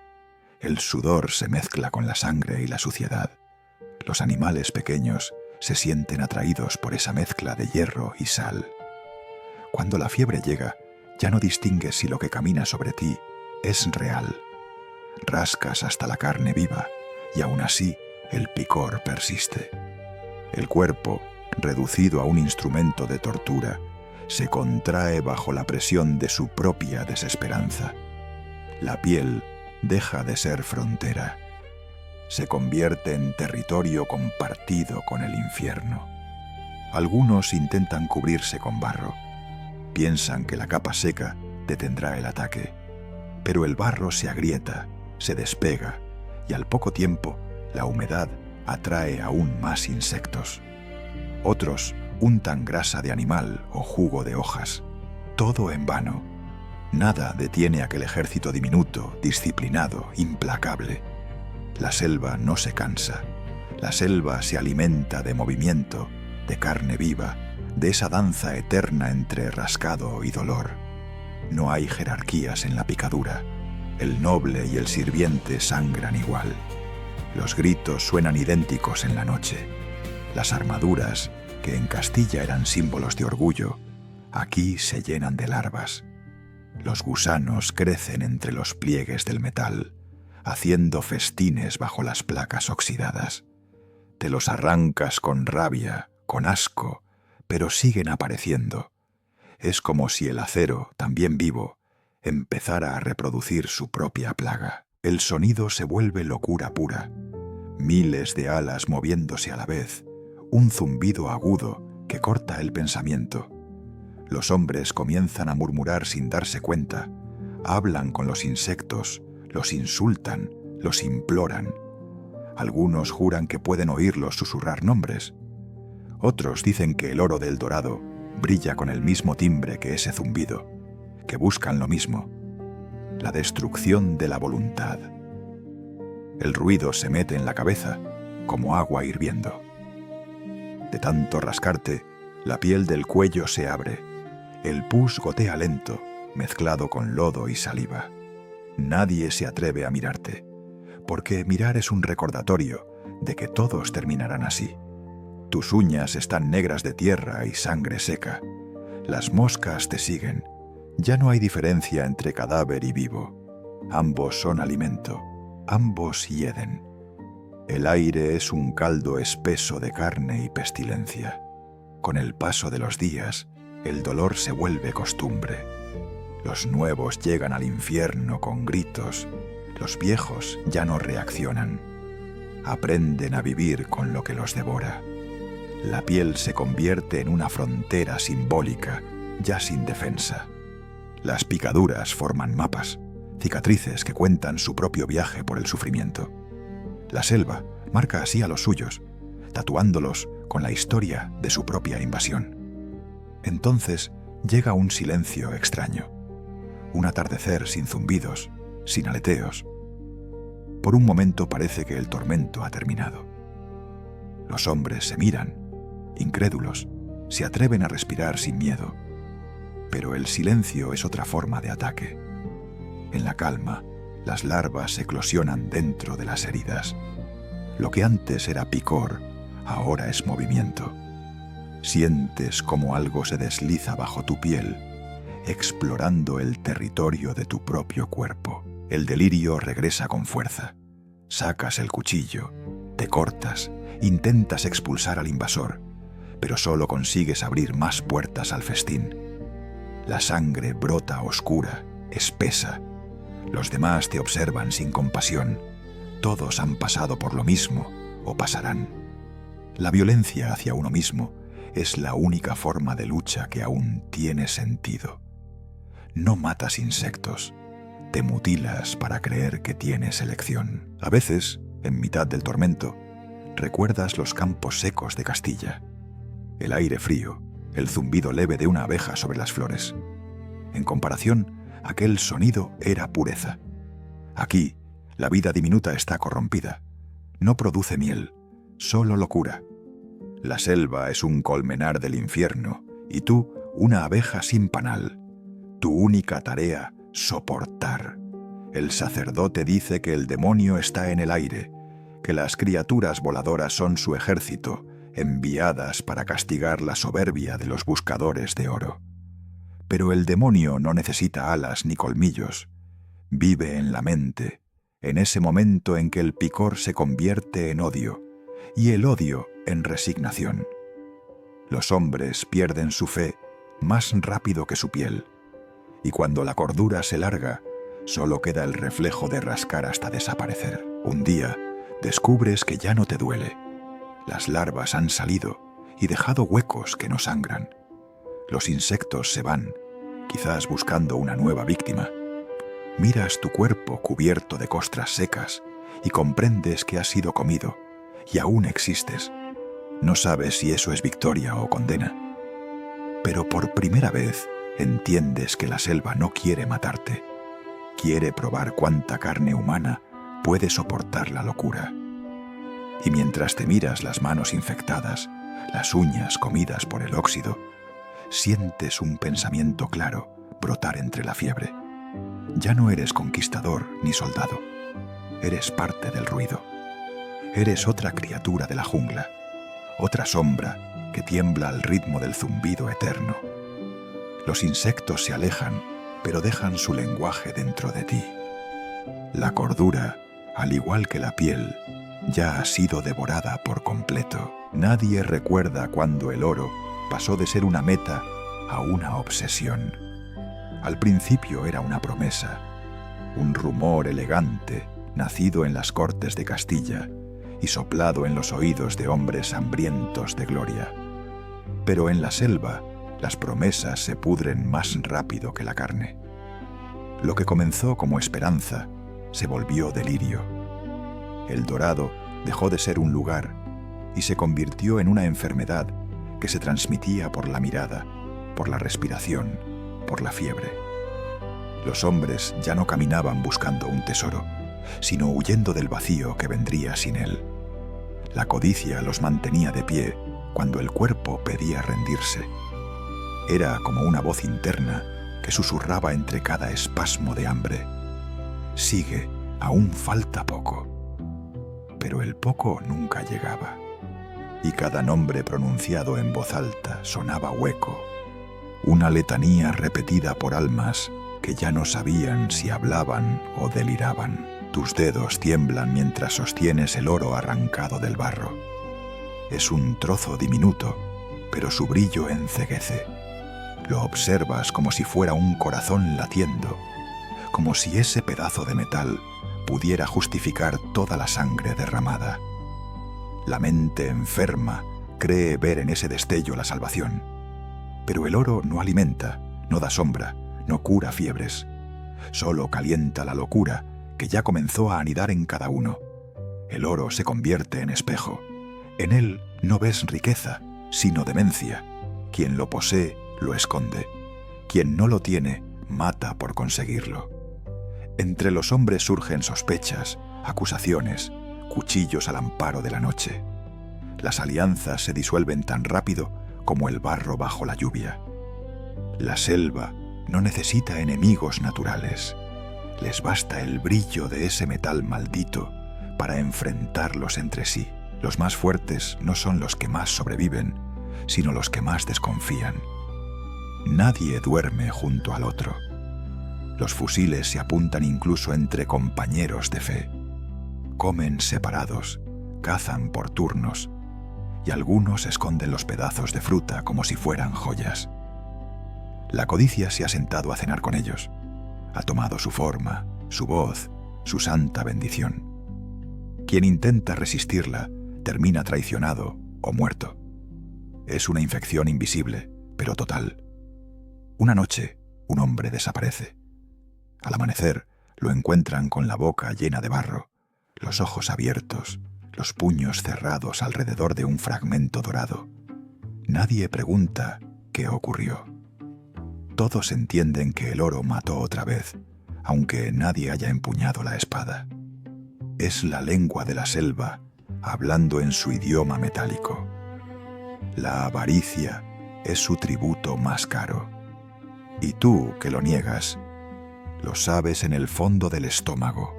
El sudor se mezcla con la sangre y la suciedad. Los animales pequeños se sienten atraídos por esa mezcla de hierro y sal. Cuando la fiebre llega, ya no distingues si lo que camina sobre ti es real. Rascas hasta la carne viva y aún así el picor persiste. El cuerpo, reducido a un instrumento de tortura, se contrae bajo la presión de su propia desesperanza. La piel deja de ser frontera. Se convierte en territorio compartido con el infierno. Algunos intentan cubrirse con barro. Piensan que la capa seca detendrá el ataque. Pero el barro se agrieta, se despega, y al poco tiempo la humedad atrae aún más insectos. Otros untan grasa de animal o jugo de hojas. Todo en vano. Nada detiene aquel ejército diminuto, disciplinado, implacable. La selva no se cansa. La selva se alimenta de movimiento, de carne viva, de esa danza eterna entre rascado y dolor. No hay jerarquías en la picadura. El noble y el sirviente sangran igual. Los gritos suenan idénticos en la noche. Las armaduras, que en Castilla eran símbolos de orgullo, aquí se llenan de larvas. Los gusanos crecen entre los pliegues del metal, haciendo festines bajo las placas oxidadas. Te los arrancas con rabia, con asco, pero siguen apareciendo. Es como si el acero, también vivo, empezara a reproducir su propia plaga. El sonido se vuelve locura pura. Miles de alas moviéndose a la vez, un zumbido agudo que corta el pensamiento. Los hombres comienzan a murmurar sin darse cuenta, hablan con los insectos, los insultan, los imploran. Algunos juran que pueden oírlos susurrar nombres. Otros dicen que el oro del Dorado brilla con el mismo timbre que ese zumbido, que buscan lo mismo, la destrucción de la voluntad. El ruido se mete en la cabeza como agua hirviendo. De tanto rascarte, la piel del cuello se abre. El pus gotea lento, mezclado con lodo y saliva. Nadie se atreve a mirarte, porque mirar es un recordatorio de que todos terminarán así. Tus uñas están negras de tierra y sangre seca. Las moscas te siguen. Ya no hay diferencia entre cadáver y vivo. Ambos son alimento. Ambos hieden. El aire es un caldo espeso de carne y pestilencia. Con el paso de los días, el dolor se vuelve costumbre. Los nuevos llegan al infierno con gritos. Los viejos ya no reaccionan. Aprenden a vivir con lo que los devora. La piel se convierte en una frontera simbólica, ya sin defensa. Las picaduras forman mapas, cicatrices que cuentan su propio viaje por el sufrimiento. La selva marca así a los suyos, tatuándolos con la historia de su propia invasión. Entonces llega un silencio extraño, un atardecer sin zumbidos, sin aleteos. Por un momento parece que el tormento ha terminado. Los hombres se miran, incrédulos, se atreven a respirar sin miedo. Pero el silencio es otra forma de ataque. En la calma, las larvas eclosionan dentro de las heridas. Lo que antes era picor, ahora es movimiento. Sientes como algo se desliza bajo tu piel, explorando el territorio de tu propio cuerpo. El delirio regresa con fuerza. Sacas el cuchillo, te cortas, intentas expulsar al invasor, pero solo consigues abrir más puertas al festín. La sangre brota oscura, espesa. Los demás te observan sin compasión. Todos han pasado por lo mismo o pasarán. La violencia hacia uno mismo es la única forma de lucha que aún tiene sentido. No matas insectos, te mutilas para creer que tienes elección. A veces, en mitad del tormento, recuerdas los campos secos de Castilla, el aire frío, el zumbido leve de una abeja sobre las flores. En comparación, aquel sonido era pureza. Aquí, la vida diminuta está corrompida. No produce miel, solo locura. La selva es un colmenar del infierno y tú una abeja sin panal. Tu única tarea, soportar. El sacerdote dice que el demonio está en el aire, que las criaturas voladoras son su ejército, enviadas para castigar la soberbia de los buscadores de oro. Pero el demonio no necesita alas ni colmillos. Vive en la mente, en ese momento en que el picor se convierte en odio, y el odio en resignación. Los hombres pierden su fe más rápido que su piel, y cuando la cordura se larga, Solo queda el reflejo de rascar hasta desaparecer. Un día, descubres que ya no te duele. Las larvas han salido y dejado huecos que no sangran. Los insectos se van, quizás buscando una nueva víctima. Miras tu cuerpo cubierto de costras secas y comprendes que has sido comido y aún existes. No sabes si eso es victoria o condena. Pero por primera vez entiendes que la selva no quiere matarte. Quiere probar cuánta carne humana puede soportar la locura. Y mientras te miras las manos infectadas, las uñas comidas por el óxido, sientes un pensamiento claro brotar entre la fiebre. Ya no eres conquistador ni soldado. Eres parte del ruido. Eres otra criatura de la jungla, otra sombra que tiembla al ritmo del zumbido eterno. Los insectos se alejan, pero dejan su lenguaje dentro de ti. La cordura, al igual que la piel, ya ha sido devorada por completo. Nadie recuerda cuando el oro pasó de ser una meta a una obsesión. Al principio era una promesa, un rumor elegante nacido en las cortes de Castilla y soplado en los oídos de hombres hambrientos de gloria. Pero en la selva, las promesas se pudren más rápido que la carne. Lo que comenzó como esperanza se volvió delirio. El dorado dejó de ser un lugar y se convirtió en una enfermedad que se transmitía por la mirada, por la respiración, por la fiebre. Los hombres ya no caminaban buscando un tesoro, sino huyendo del vacío que vendría sin él. La codicia los mantenía de pie cuando el cuerpo pedía rendirse. Era como una voz interna que susurraba entre cada espasmo de hambre: sigue, aún falta poco. Pero el poco nunca llegaba, y cada nombre pronunciado en voz alta sonaba hueco, una letanía repetida por almas que ya no sabían si hablaban o deliraban. Tus dedos tiemblan mientras sostienes el oro arrancado del barro. Es un trozo diminuto, pero su brillo enceguece. Lo observas como si fuera un corazón latiendo, como si ese pedazo de metal pudiera justificar toda la sangre derramada. La mente enferma cree ver en ese destello la salvación. Pero el oro no alimenta, no da sombra, no cura fiebres. Solo calienta la locura que ya comenzó a anidar en cada uno. El oro se convierte en espejo. En él no ves riqueza, sino demencia. Quien lo posee, lo esconde. Quien no lo tiene, mata por conseguirlo. Entre los hombres surgen sospechas, acusaciones, cuchillos al amparo de la noche. Las alianzas se disuelven tan rápido como el barro bajo la lluvia. La selva no necesita enemigos naturales. Les basta el brillo de ese metal maldito para enfrentarlos entre sí. Los más fuertes no son los que más sobreviven, sino los que más desconfían. Nadie duerme junto al otro. Los fusiles se apuntan incluso entre compañeros de fe. Comen separados, cazan por turnos, y algunos esconden los pedazos de fruta como si fueran joyas. La codicia se ha sentado a cenar con ellos. Ha tomado su forma, su voz, su santa bendición. Quien intenta resistirla termina traicionado o muerto. Es una infección invisible, pero total. Una noche, un hombre desaparece. Al amanecer, lo encuentran con la boca llena de barro, los ojos abiertos, los puños cerrados alrededor de un fragmento dorado. Nadie pregunta qué ocurrió. Todos entienden que el oro mató otra vez, aunque nadie haya empuñado la espada. Es la lengua de la selva, hablando en su idioma metálico. La avaricia es su tributo más caro. Y tú, que lo niegas, lo sabes en el fondo del estómago.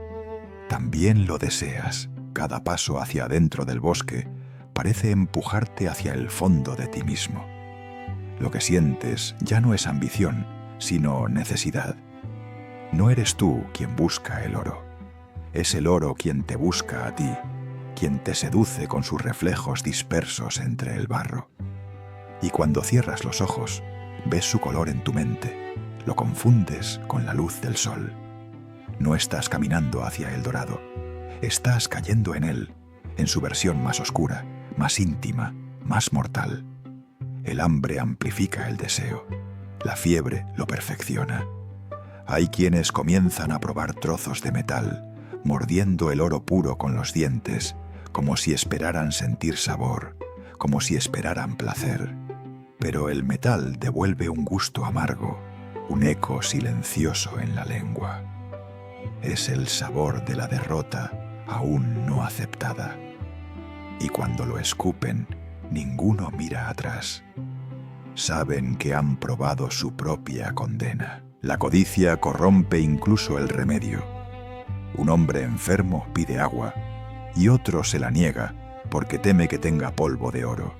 También lo deseas. Cada paso hacia adentro del bosque parece empujarte hacia el fondo de ti mismo. Lo que sientes ya no es ambición, sino necesidad. No eres tú quien busca el oro. Es el oro quien te busca a ti, quien te seduce con sus reflejos dispersos entre el barro. Y cuando cierras los ojos, ves su color en tu mente, lo confundes con la luz del sol. No estás caminando hacia el dorado. Estás cayendo en él, en su versión más oscura, más íntima, más mortal. El hambre amplifica el deseo. La fiebre lo perfecciona. Hay quienes comienzan a probar trozos de metal, mordiendo el oro puro con los dientes, como si esperaran sentir sabor, como si esperaran placer. Pero el metal devuelve un gusto amargo, un eco silencioso en la lengua. Es el sabor de la derrota aún no aceptada. Y cuando lo escupen, ninguno mira atrás. Saben que han probado su propia condena. La codicia corrompe incluso el remedio. Un hombre enfermo pide agua y otro se la niega porque teme que tenga polvo de oro.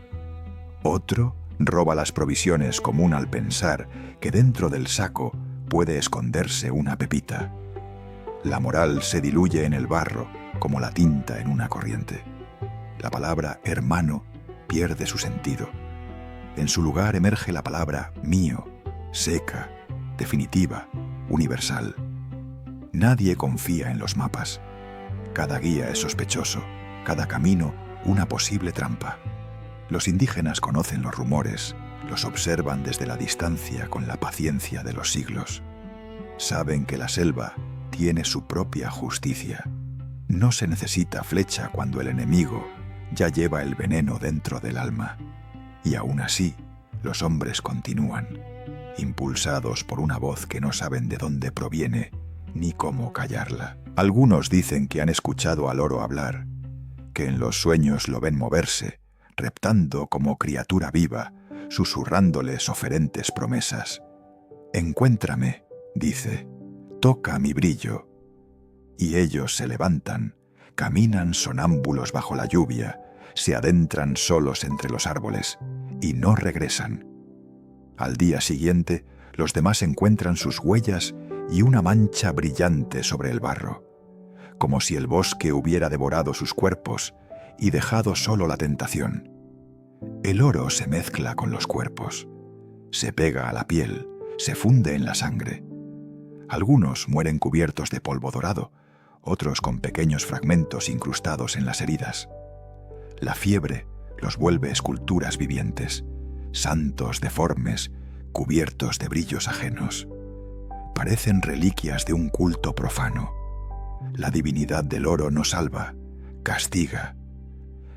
Otro roba las provisiones común al pensar que dentro del saco puede esconderse una pepita. La moral se diluye en el barro como la tinta en una corriente. La palabra hermano pierde su sentido. En su lugar emerge la palabra mío, seca, definitiva, universal. Nadie confía en los mapas. Cada guía es sospechoso, cada camino una posible trampa. Los indígenas conocen los rumores, los observan desde la distancia con la paciencia de los siglos. Saben que la selva tiene su propia justicia. No se necesita flecha cuando el enemigo ya lleva el veneno dentro del alma. Y aún así, los hombres continúan, impulsados por una voz que no saben de dónde proviene ni cómo callarla. Algunos dicen que han escuchado al oro hablar, que en los sueños lo ven moverse, reptando como criatura viva, susurrándoles oferentes promesas. Encuéntrame, dice, toca mi brillo. Y ellos se levantan, caminan sonámbulos bajo la lluvia, se adentran solos entre los árboles y no regresan. Al día siguiente, los demás encuentran sus huellas y una mancha brillante sobre el barro, como si el bosque hubiera devorado sus cuerpos y dejado solo la tentación. El oro se mezcla con los cuerpos, se pega a la piel, se funde en la sangre. Algunos mueren cubiertos de polvo dorado, otros con pequeños fragmentos incrustados en las heridas. La fiebre los vuelve esculturas vivientes, santos deformes, cubiertos de brillos ajenos. Parecen reliquias de un culto profano. La divinidad del oro no salva, castiga.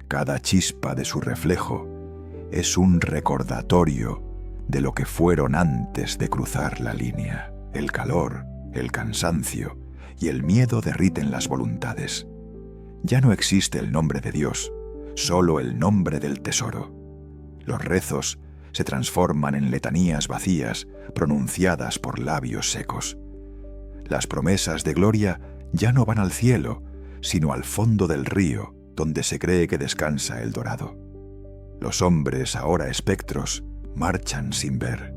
Cada chispa de su reflejo es un recordatorio de lo que fueron antes de cruzar la línea. El calor, el cansancio y el miedo derriten las voluntades. Ya no existe el nombre de Dios, solo el nombre del tesoro. Los rezos se transforman en letanías vacías pronunciadas por labios secos. Las promesas de gloria ya no van al cielo, sino al fondo del río, donde se cree que descansa el dorado. Los hombres, ahora espectros, marchan sin ver.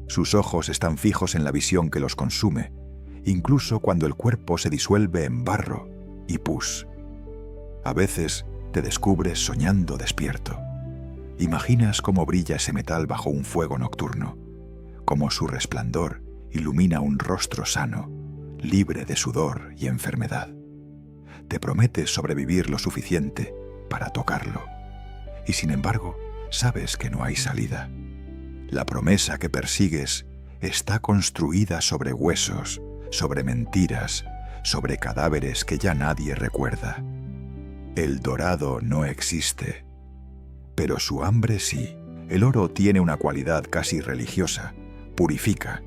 Sus ojos están fijos en la visión que los consume, incluso cuando el cuerpo se disuelve en barro y pus. A veces te descubres soñando despierto. Imaginas cómo brilla ese metal bajo un fuego nocturno, cómo su resplandor ilumina un rostro sano, libre de sudor y enfermedad. Te prometes sobrevivir lo suficiente para tocarlo, y sin embargo, sabes que no hay salida. La promesa que persigues está construida sobre huesos, sobre mentiras, sobre cadáveres que ya nadie recuerda. El dorado no existe, pero su hambre sí. El oro tiene una cualidad casi religiosa, purifica,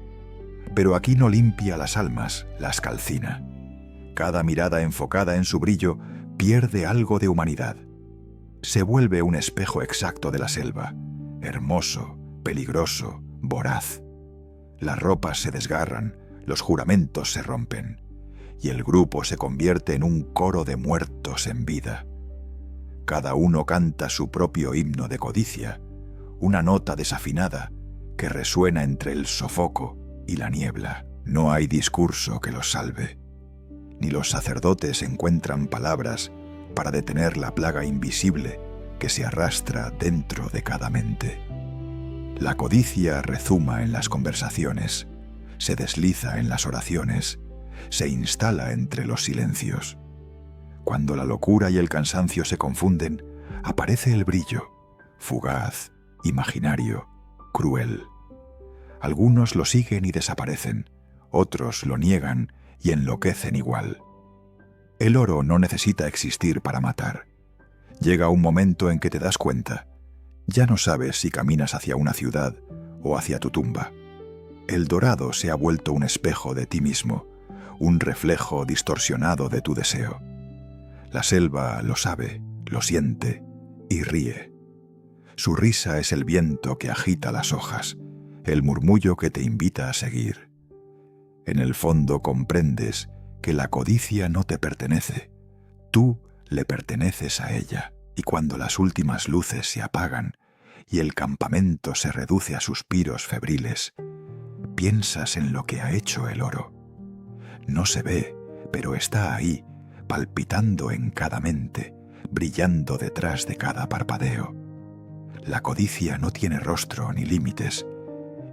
pero aquí no limpia las almas, las calcina. Cada mirada enfocada en su brillo pierde algo de humanidad. Se vuelve un espejo exacto de la selva, hermoso, peligroso, voraz. Las ropas se desgarran, los juramentos se rompen, y el grupo se convierte en un coro de muertos en vida. Cada uno canta su propio himno de codicia, una nota desafinada que resuena entre el sofoco y la niebla. No hay discurso que los salve. Ni los sacerdotes encuentran palabras para detener la plaga invisible que se arrastra dentro de cada mente. La codicia rezuma en las conversaciones, se desliza en las oraciones, se instala entre los silencios. Cuando la locura y el cansancio se confunden, aparece el brillo, fugaz, imaginario, cruel. Algunos lo siguen y desaparecen, otros lo niegan y enloquecen igual. El oro no necesita existir para matar. Llega un momento en que te das cuenta. Ya no sabes si caminas hacia una ciudad o hacia tu tumba. El dorado se ha vuelto un espejo de ti mismo, un reflejo distorsionado de tu deseo. La selva lo sabe, lo siente y ríe. Su risa es el viento que agita las hojas, el murmullo que te invita a seguir. En el fondo comprendes que la codicia no te pertenece, tú le perteneces a ella, y cuando las últimas luces se apagan y el campamento se reduce a suspiros febriles, piensas en lo que ha hecho el oro. No se ve, pero está ahí, palpitando en cada mente, brillando detrás de cada parpadeo. La codicia no tiene rostro ni límites.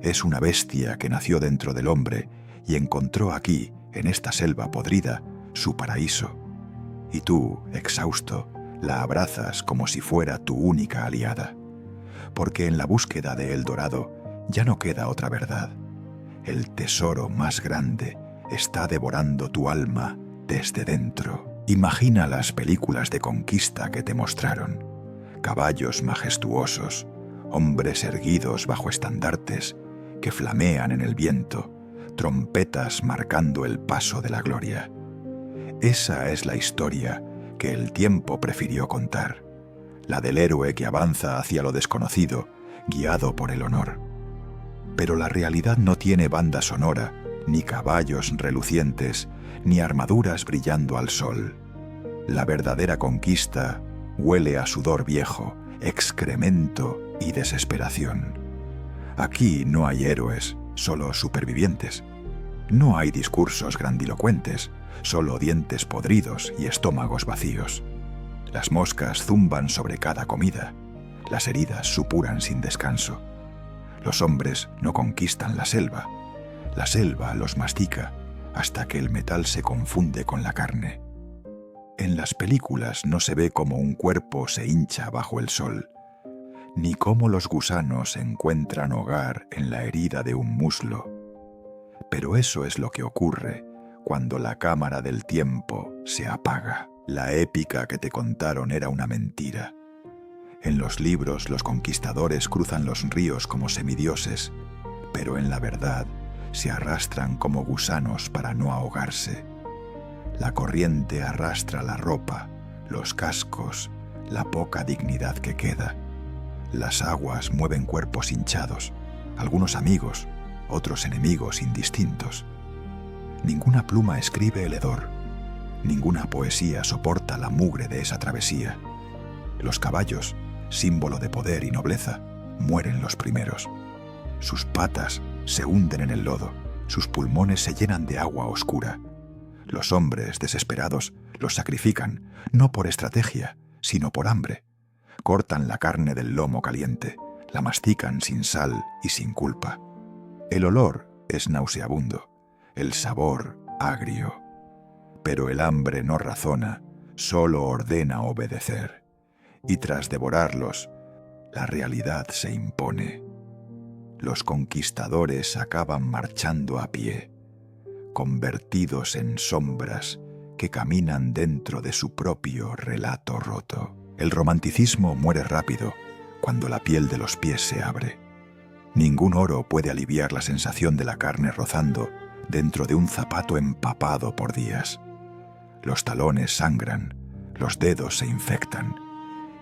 Es una bestia que nació dentro del hombre y encontró aquí, en esta selva podrida, su paraíso. Y tú, exhausto, la abrazas como si fuera tu única aliada. Porque en la búsqueda de El Dorado ya no queda otra verdad. El tesoro más grande está devorando tu alma desde dentro. Imagina las películas de conquista que te mostraron. Caballos majestuosos, hombres erguidos bajo estandartes que flamean en el viento, trompetas marcando el paso de la gloria. Esa es la historia que el tiempo prefirió contar, la del héroe que avanza hacia lo desconocido, guiado por el honor. Pero la realidad no tiene banda sonora, ni caballos relucientes, ni armaduras brillando al sol. La verdadera conquista huele a sudor viejo, excremento y desesperación. Aquí no hay héroes, solo supervivientes. No hay discursos grandilocuentes, solo dientes podridos y estómagos vacíos. Las moscas zumban sobre cada comida, las heridas supuran sin descanso. Los hombres no conquistan la selva los mastica hasta que el metal se confunde con la carne. En las películas no se ve cómo un cuerpo se hincha bajo el sol, ni cómo los gusanos encuentran hogar en la herida de un muslo. Pero eso es lo que ocurre cuando la cámara del tiempo se apaga. La épica que te contaron era una mentira. En los libros los conquistadores cruzan los ríos como semidioses, pero en la verdad se arrastran como gusanos para no ahogarse. La corriente arrastra la ropa, los cascos, la poca dignidad que queda. Las aguas mueven cuerpos hinchados, algunos amigos, otros enemigos indistintos. Ninguna pluma escribe el hedor, ninguna poesía soporta la mugre de esa travesía. Los caballos, símbolo de poder y nobleza, mueren los primeros. Sus patas se hunden en el lodo, sus pulmones se llenan de agua oscura. Los hombres, desesperados, los sacrifican, no por estrategia, sino por hambre. Cortan la carne del lomo caliente, la mastican sin sal y sin culpa. El olor es nauseabundo, el sabor agrio. Pero el hambre no razona, solo ordena obedecer. Y tras devorarlos, la realidad se impone. Los conquistadores acaban marchando a pie, convertidos en sombras que caminan dentro de su propio relato roto. El romanticismo muere rápido cuando la piel de los pies se abre. Ningún oro puede aliviar la sensación de la carne rozando dentro de un zapato empapado por días. Los talones sangran, los dedos se infectan,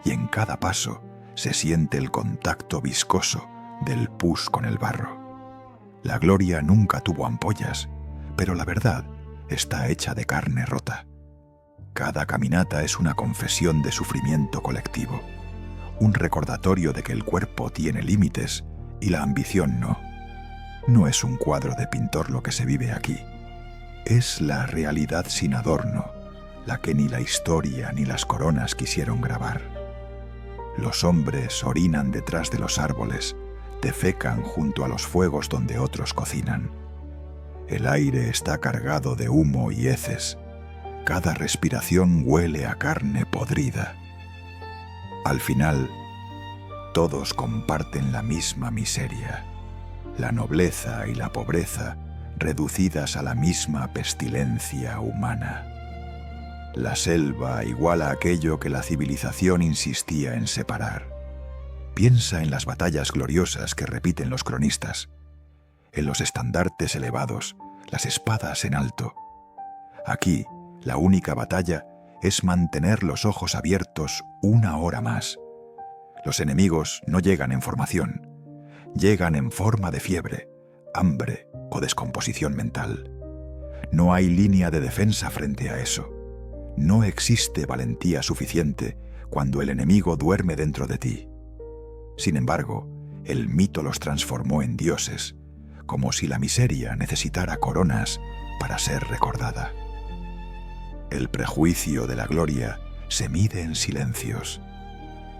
y en cada paso se siente el contacto viscoso del pus con el barro. La gloria nunca tuvo ampollas, pero la verdad está hecha de carne rota. Cada caminata es una confesión de sufrimiento colectivo, un recordatorio de que el cuerpo tiene límites y la ambición no. No es un cuadro de pintor lo que se vive aquí. Es la realidad sin adorno, la que ni la historia ni las coronas quisieron grabar. Los hombres orinan detrás de los árboles, defecan junto a los fuegos donde otros cocinan. El aire está cargado de humo y heces. Cada respiración huele a carne podrida. Al final, todos comparten la misma miseria, la nobleza y la pobreza reducidas a la misma pestilencia humana. La selva iguala aquello que la civilización insistía en separar. Piensa en las batallas gloriosas que repiten los cronistas, en los estandartes elevados, las espadas en alto. Aquí, la única batalla es mantener los ojos abiertos una hora más. Los enemigos no llegan en formación, llegan en forma de fiebre, hambre o descomposición mental. No hay línea de defensa frente a eso. No existe valentía suficiente cuando el enemigo duerme dentro de ti. Sin embargo, el mito los transformó en dioses, como si la miseria necesitara coronas para ser recordada. El prejuicio de la gloria se mide en silencios.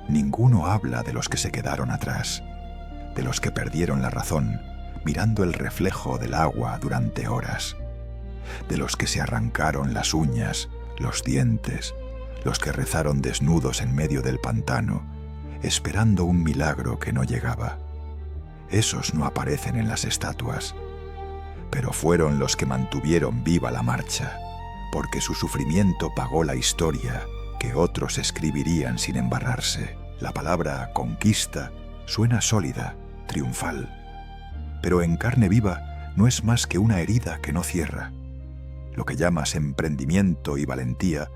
Ninguno habla de los que se quedaron atrás, de los que perdieron la razón mirando el reflejo del agua durante horas, de los que se arrancaron las uñas, los dientes, los que rezaron desnudos en medio del pantano, esperando un milagro que no llegaba. Esos no aparecen en las estatuas, pero fueron los que mantuvieron viva la marcha, porque su sufrimiento pagó la historia que otros escribirían sin embarrarse. La palabra conquista suena sólida, triunfal, pero en carne viva no es más que una herida que no cierra. Lo que llamas emprendimiento y valentía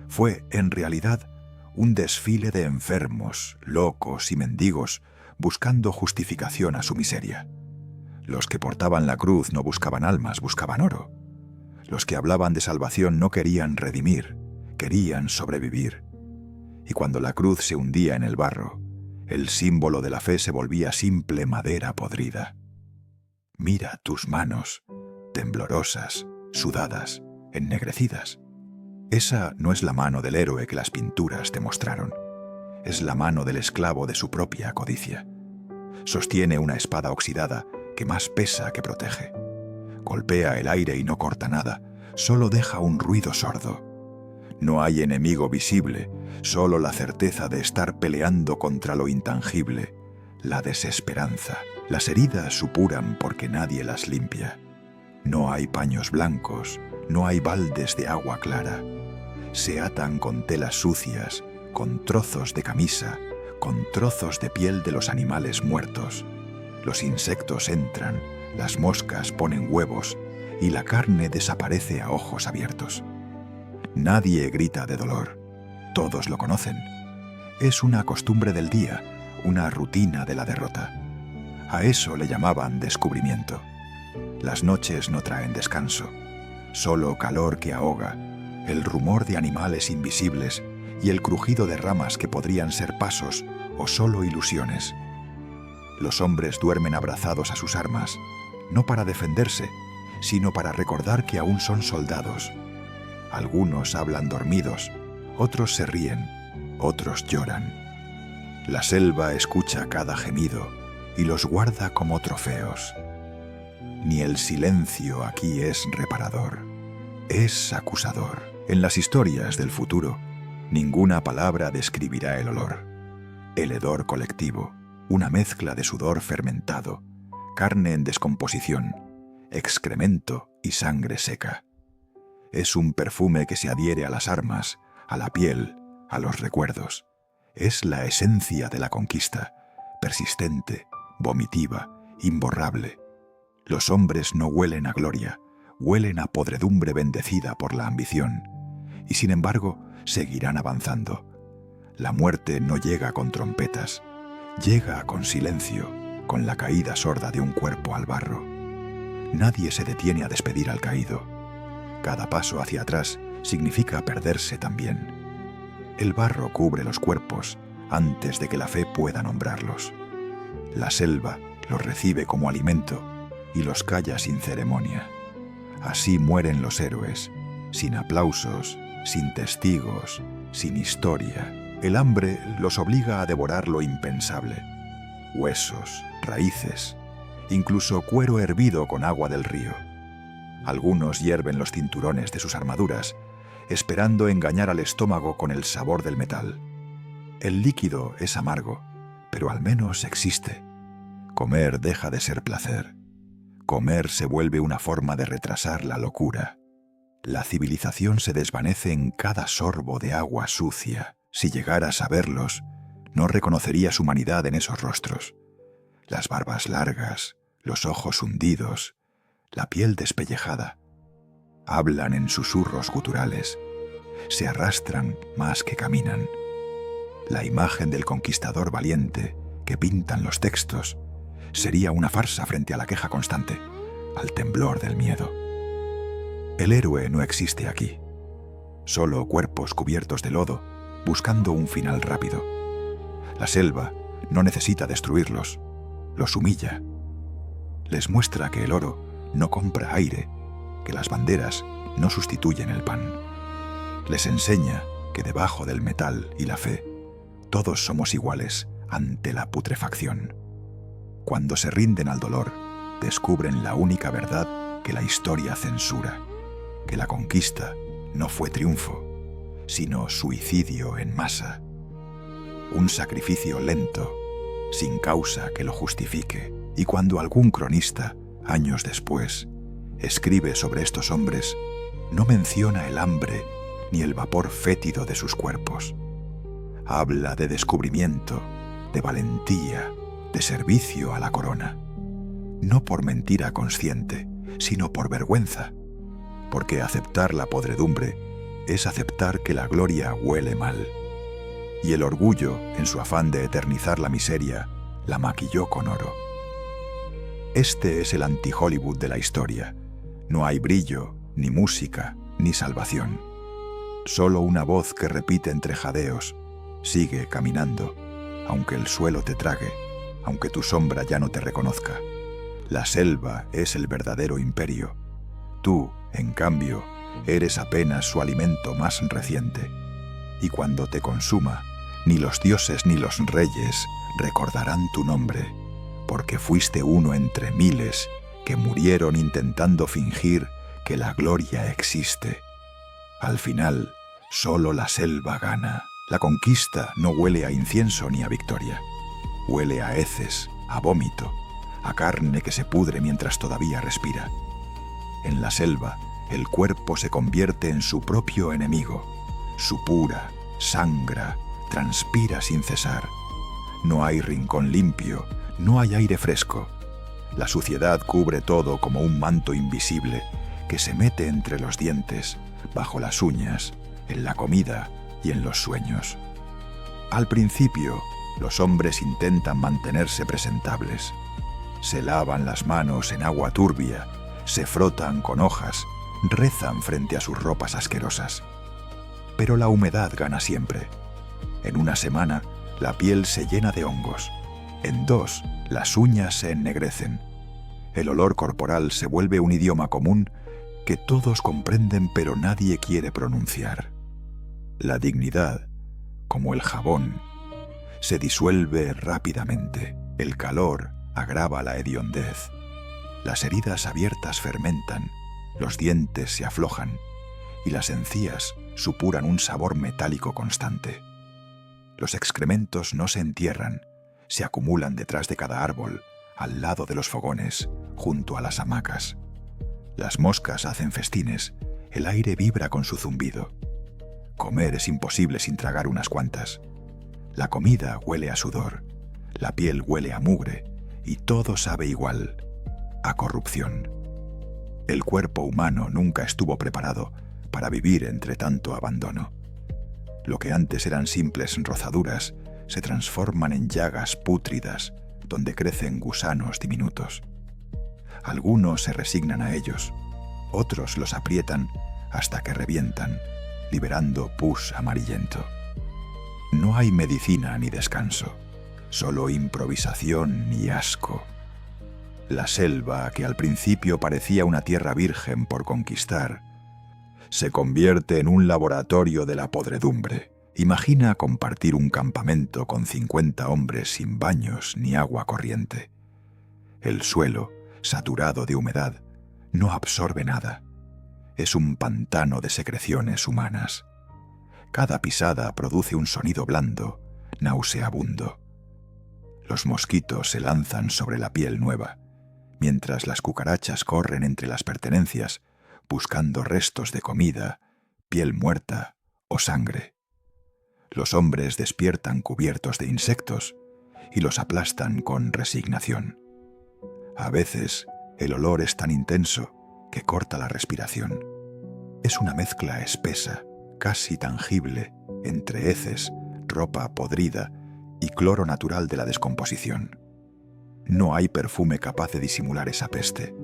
fue, en realidad, un desfile de enfermos, locos y mendigos buscando justificación a su miseria. Los que portaban la cruz no buscaban almas, buscaban oro. Los que hablaban de salvación no querían redimir, querían sobrevivir. Y cuando la cruz se hundía en el barro, el símbolo de la fe se volvía simple madera podrida. Mira tus manos, temblorosas, sudadas, ennegrecidas. Esa no es la mano del héroe que las pinturas te mostraron. Es la mano del esclavo de su propia codicia. Sostiene una espada oxidada que más pesa que protege. Golpea el aire y no corta nada, solo deja un ruido sordo. No hay enemigo visible, solo la certeza de estar peleando contra lo intangible, la desesperanza. Las heridas supuran porque nadie las limpia. No hay paños blancos, no hay baldes de agua clara. Se atan con telas sucias, con trozos de camisa, con trozos de piel de los animales muertos. Los insectos entran, las moscas ponen huevos y la carne desaparece a ojos abiertos. Nadie grita de dolor, todos lo conocen. Es una costumbre del día, una rutina de la derrota. A eso le llamaban descubrimiento. Las noches no traen descanso, solo calor que ahoga, el rumor de animales invisibles y el crujido de ramas que podrían ser pasos o solo ilusiones. Los hombres duermen abrazados a sus armas, no para defenderse, sino para recordar que aún son soldados. Algunos hablan dormidos, otros se ríen, otros lloran. La selva escucha cada gemido y los guarda como trofeos. Ni el silencio aquí es reparador, es acusador. En las historias del futuro, ninguna palabra describirá el olor. El hedor colectivo, una mezcla de sudor fermentado, carne en descomposición, excremento y sangre seca. Es un perfume que se adhiere a las armas, a la piel, a los recuerdos. Es la esencia de la conquista, persistente, vomitiva, imborrable. Los hombres no huelen a gloria, huelen a podredumbre bendecida por la ambición, y sin embargo seguirán avanzando. La muerte no llega con trompetas, llega con silencio, con la caída sorda de un cuerpo al barro. Nadie se detiene a despedir al caído. Cada paso hacia atrás significa perderse también. El barro cubre los cuerpos antes de que la fe pueda nombrarlos. La selva los recibe como alimento y los calla sin ceremonia. Así mueren los héroes, sin aplausos, sin testigos, sin historia. El hambre los obliga a devorar lo impensable. Huesos, raíces, incluso cuero hervido con agua del río. Algunos hierven los cinturones de sus armaduras, esperando engañar al estómago con el sabor del metal. El líquido es amargo, pero al menos existe. Comer deja de ser placer. Comer se vuelve una forma de retrasar la locura. La civilización se desvanece en cada sorbo de agua sucia. Si llegaras a verlos, no reconocerías humanidad en esos rostros. Las barbas largas, los ojos hundidos, la piel despellejada. Hablan en susurros guturales. Se arrastran más que caminan. La imagen del conquistador valiente que pintan los textos sería una farsa frente a la queja constante, al temblor del miedo. El héroe no existe aquí. Solo cuerpos cubiertos de lodo, buscando un final rápido. La selva no necesita destruirlos, los humilla. Les muestra que el oro no compra aire, que las banderas no sustituyen el pan. Les enseña que debajo del metal y la fe, todos somos iguales ante la putrefacción. Cuando se rinden al dolor, descubren la única verdad que la historia censura, que la conquista no fue triunfo, sino suicidio en masa. Un sacrificio lento, sin causa que lo justifique. Y cuando algún cronista, años después, escribe sobre estos hombres, no menciona el hambre ni el vapor fétido de sus cuerpos. Habla de descubrimiento, de valentía, de servicio a la corona. No por mentira consciente, sino por vergüenza, porque aceptar la podredumbre es aceptar que la gloria huele mal. Y el orgullo, en su afán de eternizar la miseria, la maquilló con oro. Este es el anti-Hollywood de la historia. No hay brillo, ni música, ni salvación. Solo una voz que repite entre jadeos, sigue caminando, aunque el suelo te trague, aunque tu sombra ya no te reconozca. La selva es el verdadero imperio. Tú, en cambio, eres apenas su alimento más reciente. Y cuando te consuma, ni los dioses ni los reyes recordarán tu nombre, porque fuiste uno entre miles que murieron intentando fingir que la gloria existe. Al final, solo la selva gana. La conquista no huele a incienso ni a victoria. Huele a heces, a vómito, a carne que se pudre mientras todavía respira. En la selva, el cuerpo se convierte en su propio enemigo. Supura, sangra, transpira sin cesar. No hay rincón limpio, no hay aire fresco. La suciedad cubre todo como un manto invisible que se mete entre los dientes, bajo las uñas, en la comida y en los sueños. Al principio, los hombres intentan mantenerse presentables. Se lavan las manos en agua turbia, se frotan con hojas, rezan frente a sus ropas asquerosas. Pero la humedad gana siempre. En una semana, la piel se llena de hongos. En 2, las uñas se ennegrecen. El olor corporal se vuelve un idioma común que todos comprenden pero nadie quiere pronunciar. La dignidad, como el jabón, se disuelve rápidamente. El calor agrava la hediondez. Las heridas abiertas fermentan, los dientes se aflojan y las encías supuran un sabor metálico constante. Los excrementos no se entierran, se acumulan detrás de cada árbol, al lado de los fogones, junto a las hamacas. Las moscas hacen festines, el aire vibra con su zumbido. Comer es imposible sin tragar unas cuantas. La comida huele a sudor, la piel huele a mugre y todo sabe igual, a corrupción. El cuerpo humano nunca estuvo preparado para vivir entre tanto abandono. Lo que antes eran simples rozaduras se transforman en llagas pútridas donde crecen gusanos diminutos. Algunos se resignan a ellos, otros los aprietan hasta que revientan, liberando pus amarillento. No hay medicina ni descanso, solo improvisación y asco. La selva, que al principio parecía una tierra virgen por conquistar, se convierte en un laboratorio de la podredumbre. Imagina compartir un campamento con 50 hombres sin baños ni agua corriente. El suelo, saturado de humedad, No absorbe nada. Es un pantano de secreciones humanas. Cada pisada produce un sonido blando, nauseabundo. Los mosquitos se lanzan sobre la piel nueva, mientras las cucarachas corren entre las pertenencias, buscando restos de comida, piel muerta o sangre. Los hombres despiertan cubiertos de insectos y los aplastan con resignación. A veces, el olor es tan intenso que corta la respiración. Es una mezcla espesa, casi tangible, entre heces, ropa podrida y cloro natural de la descomposición. No hay perfume capaz de disimular esa peste.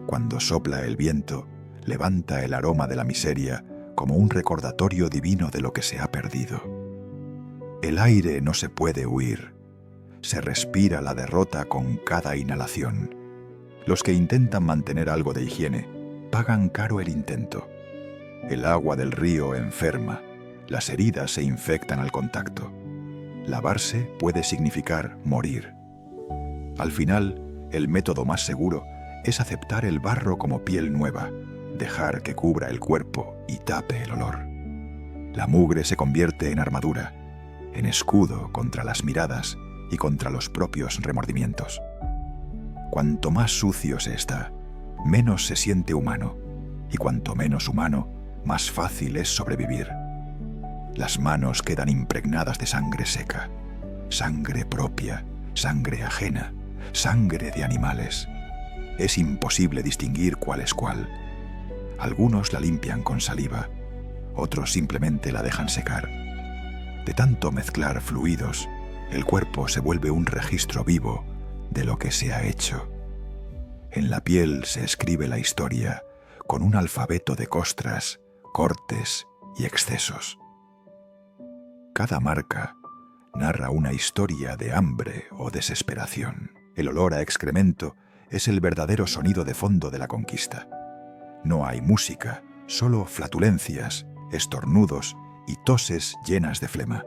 Cuando sopla el viento, levanta el aroma de la miseria como un recordatorio divino de lo que se ha perdido. El aire no se puede huir. Se respira la derrota con cada inhalación. Los que intentan mantener algo de higiene pagan caro el intento. El agua del río enferma, las heridas se infectan al contacto. Lavarse puede significar morir. Al final, el método más seguro es aceptar el barro como piel nueva, dejar que cubra el cuerpo y tape el olor. La mugre se convierte en armadura, en escudo contra las miradas y contra los propios remordimientos. Cuanto más sucio se está, menos se siente humano, y cuanto menos humano, más fácil es sobrevivir. Las manos quedan impregnadas de sangre seca, sangre propia, sangre ajena, sangre de animales. Es imposible distinguir cuál es cuál. Algunos la limpian con saliva, otros simplemente la dejan secar. De tanto mezclar fluidos, el cuerpo se vuelve un registro vivo de lo que se ha hecho. En la piel se escribe la historia con un alfabeto de costras, cortes y excesos. Cada marca narra una historia de hambre o desesperación. El olor a excremento es el verdadero sonido de fondo de la conquista. No hay música, solo flatulencias, estornudos y toses llenas de flema.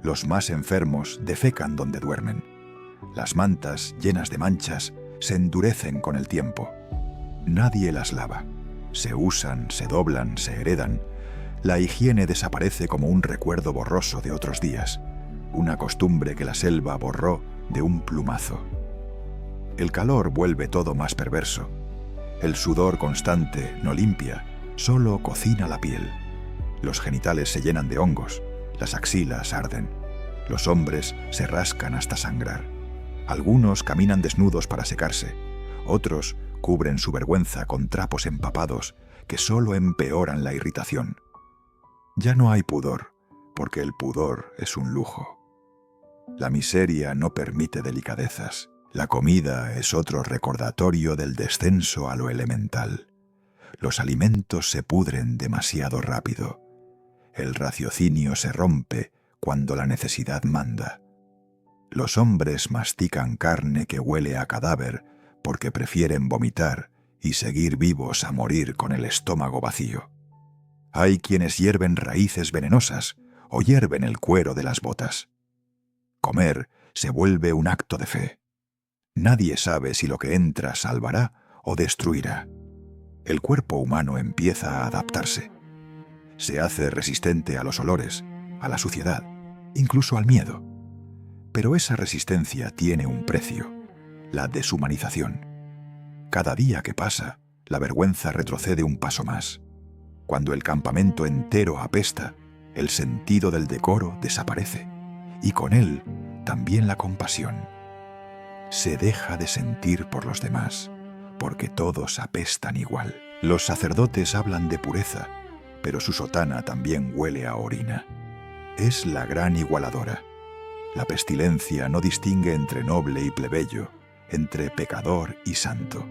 Los más enfermos defecan donde duermen. Las mantas, llenas de manchas, se endurecen con el tiempo. Nadie las lava. Se usan, se doblan, se heredan. La higiene desaparece como un recuerdo borroso de otros días, una costumbre que la selva borró de un plumazo. El calor vuelve todo más perverso. El sudor constante no limpia, solo cocina la piel. Los genitales se llenan de hongos, las axilas arden. Los hombres se rascan hasta sangrar. Algunos caminan desnudos para secarse, otros cubren su vergüenza con trapos empapados que solo empeoran la irritación. Ya no hay pudor, porque el pudor es un lujo. La miseria no permite delicadezas. La comida es otro recordatorio del descenso a lo elemental. Los alimentos se pudren demasiado rápido. El raciocinio se rompe cuando la necesidad manda. Los hombres mastican carne que huele a cadáver porque prefieren vomitar y seguir vivos a morir con el estómago vacío. Hay quienes hierven raíces venenosas o hierven el cuero de las botas. Comer se vuelve un acto de fe. Nadie sabe si lo que entra salvará o destruirá. El cuerpo humano empieza a adaptarse. Se hace resistente a los olores, a la suciedad, incluso al miedo. Pero esa resistencia tiene un precio, la deshumanización. Cada día que pasa, la vergüenza retrocede un paso más. Cuando el campamento entero apesta, el sentido del decoro desaparece, y con él también la compasión. Se deja de sentir por los demás, porque todos apestan igual. Los sacerdotes hablan de pureza, pero su sotana también huele a orina. Es la gran igualadora. La pestilencia no distingue entre noble y plebeyo, entre pecador y santo.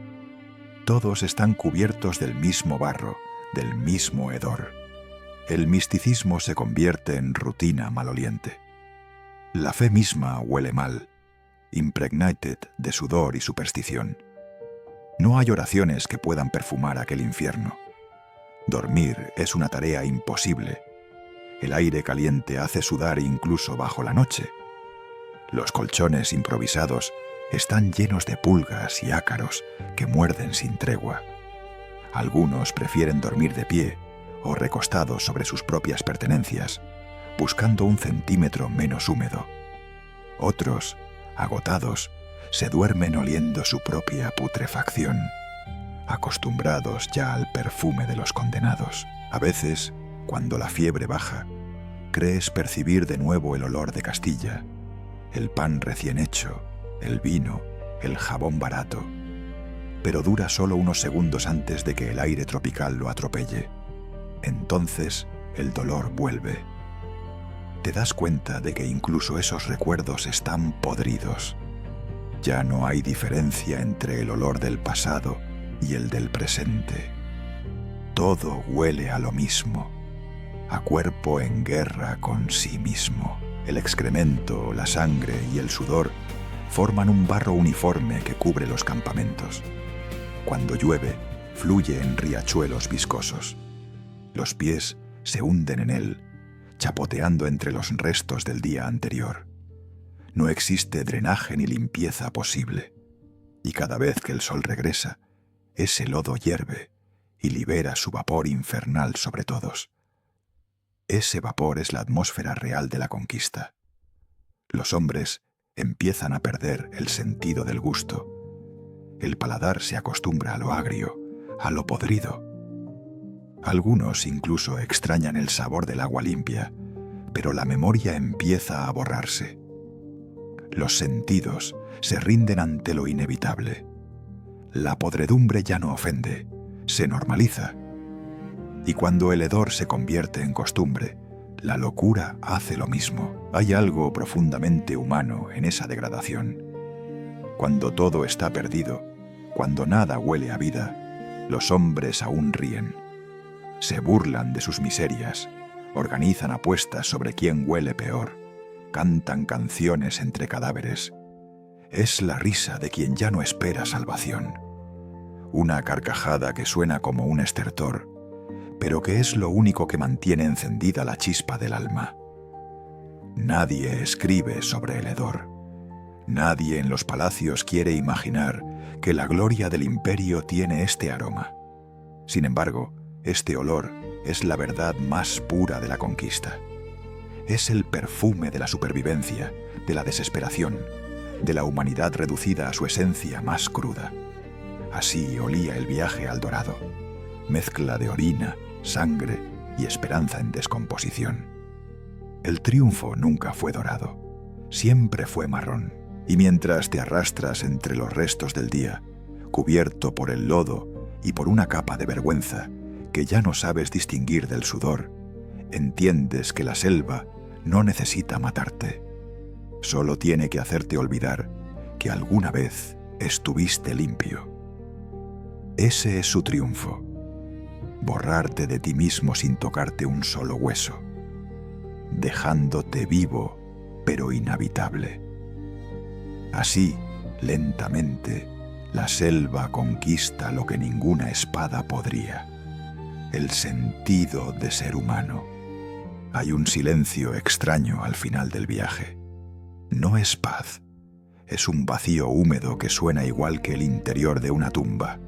Todos están cubiertos del mismo barro, del mismo hedor. El misticismo se convierte en rutina maloliente. La fe misma huele mal, impregnated de sudor y superstición. No hay oraciones que puedan perfumar aquel infierno. Dormir es una tarea imposible. El aire caliente hace sudar incluso bajo la noche. Los colchones improvisados están llenos de pulgas y ácaros que muerden sin tregua. Algunos prefieren dormir de pie o recostados sobre sus propias pertenencias, buscando un centímetro menos húmedo. Otros, agotados, se duermen oliendo su propia putrefacción, acostumbrados ya al perfume de los condenados. A veces, cuando la fiebre baja, crees percibir de nuevo el olor de Castilla, el pan recién hecho, el vino, el jabón barato, pero dura solo unos segundos antes de que el aire tropical lo atropelle. Entonces, el dolor vuelve. Te das cuenta de que incluso esos recuerdos están podridos. Ya no hay diferencia entre el olor del pasado y el del presente. Todo huele a lo mismo, a cuerpo en guerra con sí mismo. El excremento, la sangre y el sudor forman un barro uniforme que cubre los campamentos. Cuando llueve, fluye en riachuelos viscosos. Los pies se hunden en él, chapoteando entre los restos del día anterior. No existe drenaje ni limpieza posible, y cada vez que el sol regresa, ese lodo hierve y libera su vapor infernal sobre todos. Ese vapor es la atmósfera real de la conquista. Los hombres empiezan a perder el sentido del gusto. El paladar se acostumbra a lo agrio, a lo podrido. Algunos incluso extrañan el sabor del agua limpia, pero la memoria empieza a borrarse. Los sentidos se rinden ante lo inevitable. La podredumbre ya no ofende, se normaliza. Y cuando el hedor se convierte en costumbre, la locura hace lo mismo. Hay algo profundamente humano en esa degradación. Cuando todo está perdido, cuando nada huele a vida, los hombres aún ríen. Se burlan de sus miserias, organizan apuestas sobre quién huele peor, cantan canciones entre cadáveres. Es la risa de quien ya no espera salvación. Una carcajada que suena como un estertor, pero que es lo único que mantiene encendida la chispa del alma. Nadie escribe sobre el hedor. Nadie en los palacios quiere imaginar que la gloria del imperio tiene este aroma. Sin embargo, este olor es la verdad más pura de la conquista. Es el perfume de la supervivencia, de la desesperación, de la humanidad reducida a su esencia más cruda. Así olía el viaje al dorado, mezcla de orina, sangre y esperanza en descomposición. El triunfo nunca fue dorado, siempre fue marrón, y mientras te arrastras entre los restos del día, cubierto por el lodo y por una capa de vergüenza que ya no sabes distinguir del sudor, entiendes que la selva no necesita matarte, solo tiene que hacerte olvidar que alguna vez estuviste limpio. Ese es su triunfo, borrarte de ti mismo sin tocarte un solo hueso, dejándote vivo pero inhabitable. Así, lentamente, la selva conquista lo que ninguna espada podría: el sentido de ser humano. Hay un silencio extraño al final del viaje. No es paz, es un vacío húmedo que suena igual que el interior de una tumba.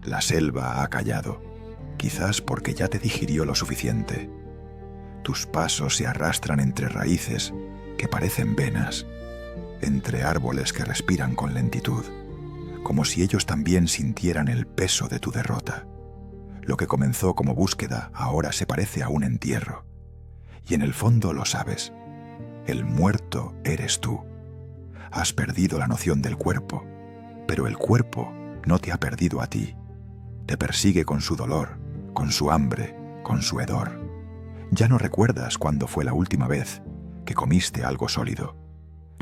La selva ha callado, quizás porque ya te digirió lo suficiente. Tus pasos se arrastran entre raíces que parecen venas, entre árboles que respiran con lentitud, como si ellos también sintieran el peso de tu derrota. Lo que comenzó como búsqueda ahora se parece a un entierro. Y en el fondo lo sabes. El muerto eres tú. Has perdido la noción del cuerpo, pero el cuerpo no te ha perdido a ti. Te persigue con su dolor, con su hambre, con su hedor. Ya no recuerdas cuándo fue la última vez que comiste algo sólido.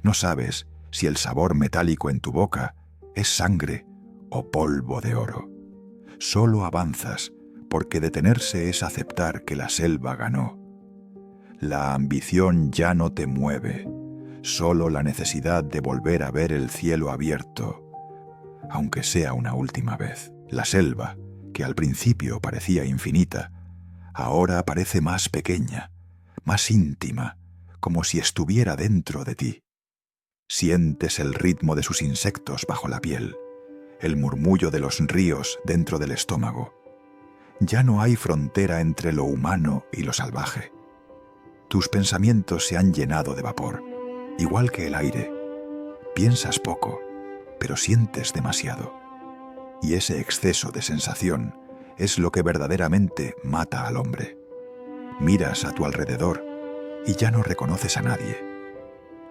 No sabes si el sabor metálico en tu boca es sangre o polvo de oro. Solo avanzas porque detenerse es aceptar que la selva ganó. La ambición ya no te mueve, solo la necesidad de volver a ver el cielo abierto, aunque sea una última vez. La selva, que al principio parecía infinita, ahora parece más pequeña, más íntima, como si estuviera dentro de ti. Sientes el ritmo de sus insectos bajo la piel, el murmullo de los ríos dentro del estómago. Ya no hay frontera entre lo humano y lo salvaje. Tus pensamientos se han llenado de vapor, igual que el aire. Piensas poco, pero sientes demasiado. Y ese exceso de sensación es lo que verdaderamente mata al hombre. Miras a tu alrededor y ya no reconoces a nadie.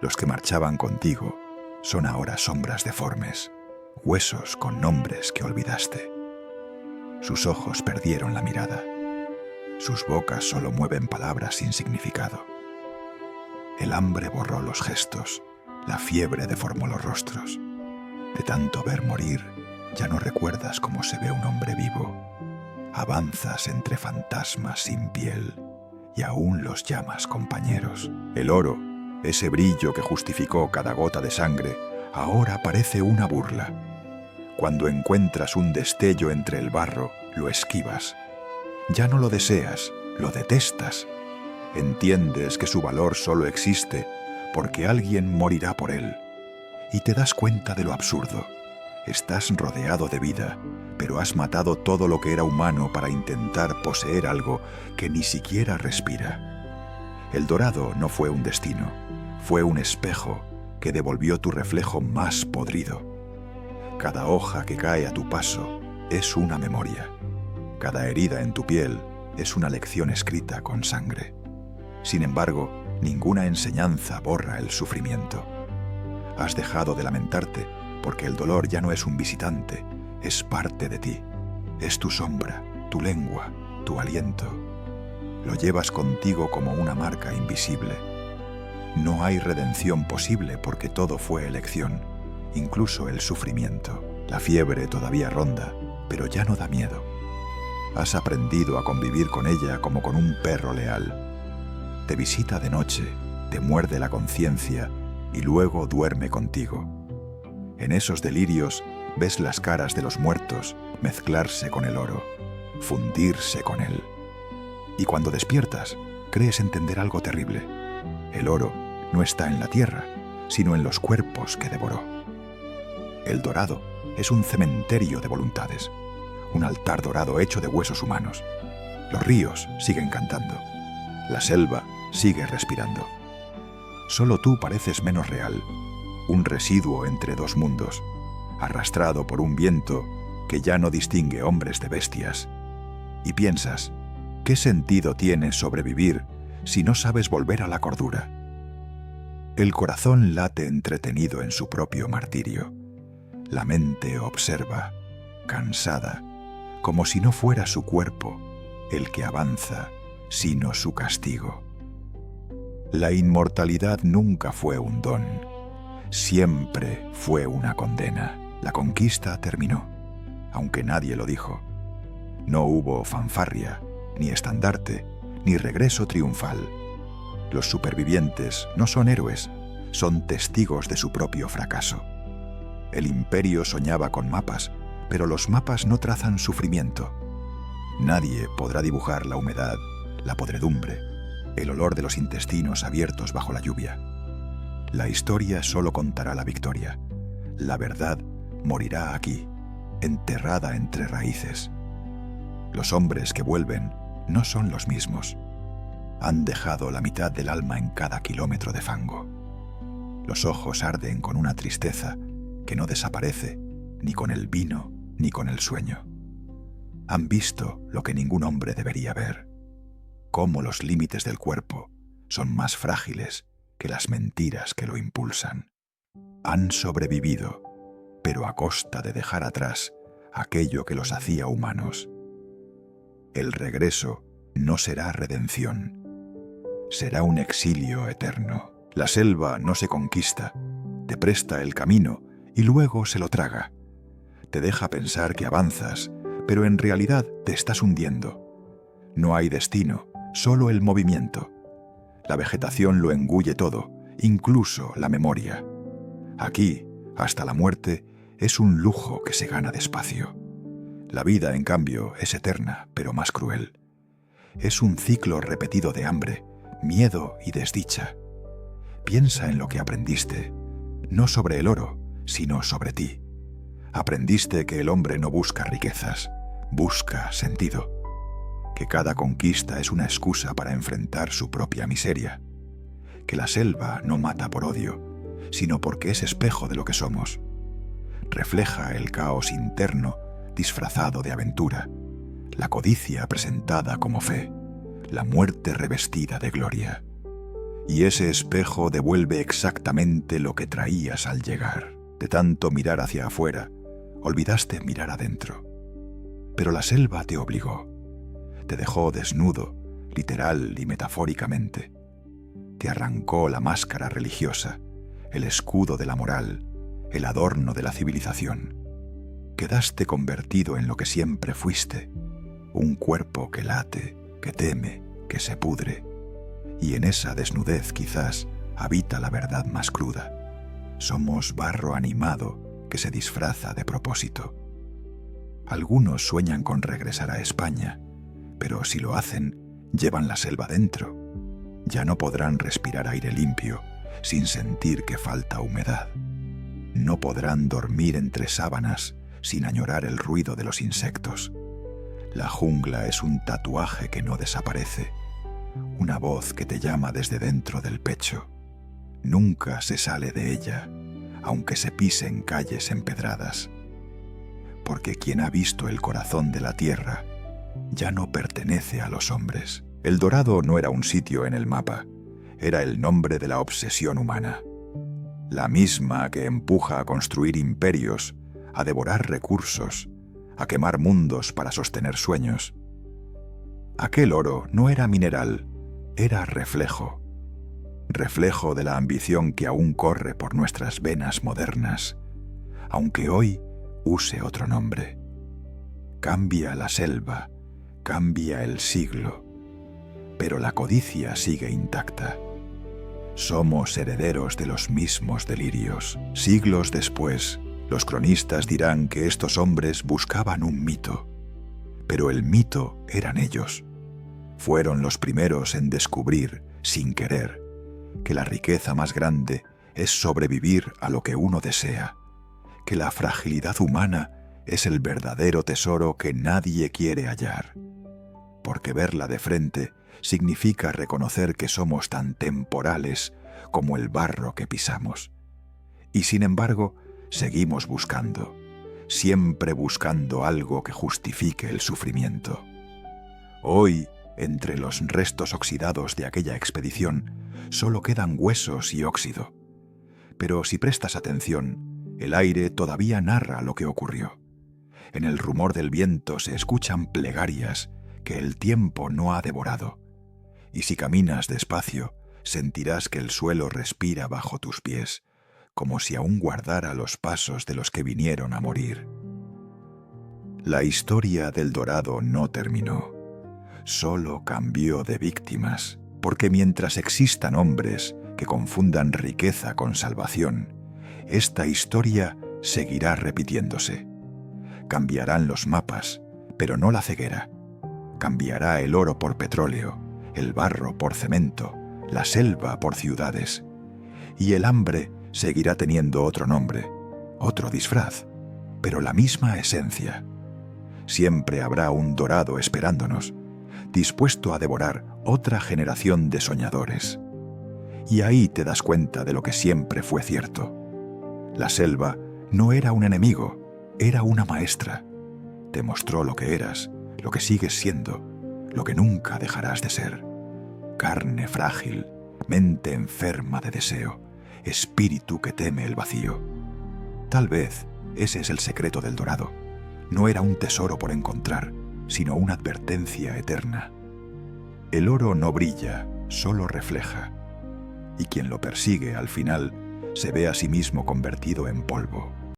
Los que marchaban contigo son ahora sombras deformes, huesos con nombres que olvidaste. Sus ojos perdieron la mirada. Sus bocas solo mueven palabras sin significado. El hambre borró los gestos, la fiebre deformó los rostros. De tanto ver morir, ya no recuerdas cómo se ve un hombre vivo. Avanzas entre fantasmas sin piel y aún los llamas compañeros. El oro, ese brillo que justificó cada gota de sangre, ahora parece una burla. Cuando encuentras un destello entre el barro, lo esquivas. Ya no lo deseas, lo detestas. Entiendes que su valor solo existe porque alguien morirá por él. Y te das cuenta de lo absurdo. Estás rodeado de vida, pero has matado todo lo que era humano para intentar poseer algo que ni siquiera respira. El dorado no fue un destino, fue un espejo que devolvió tu reflejo más podrido. Cada hoja que cae a tu paso es una memoria. Cada herida en tu piel es una lección escrita con sangre. Sin embargo, ninguna enseñanza borra el sufrimiento. Has dejado de lamentarte porque el dolor ya no es un visitante, es parte de ti. Es tu sombra, tu lengua, tu aliento. Lo llevas contigo como una marca invisible. No hay redención posible porque todo fue elección, incluso el sufrimiento. La fiebre todavía ronda, pero ya no da miedo. Has aprendido a convivir con ella como con un perro leal. Te visita de noche, te muerde la conciencia y luego duerme contigo. En esos delirios ves las caras de los muertos mezclarse con el oro, fundirse con él. Y cuando despiertas, crees entender algo terrible. El oro no está en la tierra, sino en los cuerpos que devoró. El dorado es un cementerio de voluntades, un altar dorado hecho de huesos humanos. Los ríos siguen cantando. La selva sigue respirando. Solo tú pareces menos real, un residuo entre dos mundos, arrastrado por un viento que ya no distingue hombres de bestias. Y piensas, ¿qué sentido tiene sobrevivir si no sabes volver a la cordura? El corazón late entretenido en su propio martirio. La mente observa, cansada, como si no fuera su cuerpo el que avanza, sino su castigo. La inmortalidad nunca fue un don, siempre fue una condena. La conquista terminó, aunque nadie lo dijo. No hubo fanfarria, ni estandarte, ni regreso triunfal. Los supervivientes no son héroes, son testigos de su propio fracaso. El imperio soñaba con mapas, pero los mapas no trazan sufrimiento. Nadie podrá dibujar la humedad, la podredumbre, el olor de los intestinos abiertos bajo la lluvia. La historia solo contará la victoria. La verdad morirá aquí, enterrada entre raíces. Los hombres que vuelven no son los mismos. Han dejado la mitad del alma en cada kilómetro de fango. Los ojos arden con una tristeza que no desaparece ni con el vino ni con el sueño. Han visto lo que ningún hombre debería ver, cómo los límites del cuerpo son más frágiles que las mentiras que lo impulsan. Han sobrevivido, pero a costa de dejar atrás aquello que los hacía humanos. El regreso no será redención, será un exilio eterno. La selva no se conquista, te presta el camino y luego se lo traga. Te deja pensar que avanzas, pero en realidad te estás hundiendo. No hay destino, solo el movimiento. La vegetación lo engulle todo, incluso la memoria. Aquí, hasta la muerte, es un lujo que se gana despacio. La vida, en cambio, es eterna, pero más cruel. Es un ciclo repetido de hambre, miedo y desdicha. Piensa en lo que aprendiste. no sobre el oro, sino sobre ti. Aprendiste que el hombre no busca riquezas, busca sentido, que cada conquista es una excusa para enfrentar su propia miseria, que la selva no mata por odio, sino porque es espejo de lo que somos. Refleja el caos interno disfrazado de aventura, la codicia presentada como fe, la muerte revestida de gloria. Y ese espejo devuelve exactamente lo que traías al llegar. De tanto mirar hacia afuera, olvidaste mirar adentro. Pero la selva te obligó, te dejó desnudo, literal y metafóricamente. Te arrancó la máscara religiosa, el escudo de la moral, el adorno de la civilización. Quedaste convertido en lo que siempre fuiste, un cuerpo que late, que teme, que se pudre. Y en esa desnudez quizás habita la verdad más cruda. Somos barro animado que se disfraza de propósito. Algunos sueñan con regresar a España, pero si lo hacen, llevan la selva dentro. Ya no podrán respirar aire limpio sin sentir que falta humedad. No podrán dormir entre sábanas sin añorar el ruido de los insectos. La jungla es un tatuaje que no desaparece, una voz que te llama desde dentro del pecho. Nunca se sale de ella, aunque se pisen calles empedradas. Porque quien ha visto el corazón de la tierra ya no pertenece a los hombres. El Dorado no era un sitio en el mapa, era el nombre de la obsesión humana, la misma que empuja a construir imperios, a devorar recursos, a quemar mundos para sostener sueños. Aquel oro no era mineral, era reflejo. Reflejo de la ambición que aún corre por nuestras venas modernas, aunque hoy use otro nombre. Cambia la selva, cambia el siglo, pero la codicia sigue intacta. Somos herederos de los mismos delirios. Siglos después, los cronistas dirán que estos hombres buscaban un mito, pero el mito eran ellos. Fueron los primeros en descubrir, sin querer, que la riqueza más grande es sobrevivir a lo que uno desea, que la fragilidad humana es el verdadero tesoro que nadie quiere hallar, porque verla de frente significa reconocer que somos tan temporales como el barro que pisamos. Y sin embargo, seguimos buscando, siempre buscando algo que justifique el sufrimiento. Hoy, entre los restos oxidados de aquella expedición, solo quedan huesos y óxido. Pero si prestas atención, el aire todavía narra lo que ocurrió. En el rumor del viento se escuchan plegarias que el tiempo no ha devorado. Y si caminas despacio, sentirás que el suelo respira bajo tus pies, como si aún guardara los pasos de los que vinieron a morir. La historia del Dorado no terminó, solo cambió de víctimas, porque mientras existan hombres que confundan riqueza con salvación, esta historia seguirá repitiéndose. Cambiarán los mapas, pero no la ceguera. Cambiará el oro por petróleo, el barro por cemento, la selva por ciudades. Y el hambre seguirá teniendo otro nombre, otro disfraz, pero la misma esencia. Siempre habrá un dorado esperándonos, dispuesto a devorar otra generación de soñadores. Y ahí te das cuenta de lo que siempre fue cierto. La selva no era un enemigo, era una maestra. Te mostró lo que eras, lo que sigues siendo, lo que nunca dejarás de ser. Carne frágil, mente enferma de deseo, espíritu que teme el vacío. Tal vez ese es el secreto del Dorado. No era un tesoro por encontrar, sino una advertencia eterna. El oro no brilla, solo refleja. Y quien lo persigue al final se ve a sí mismo convertido en polvo.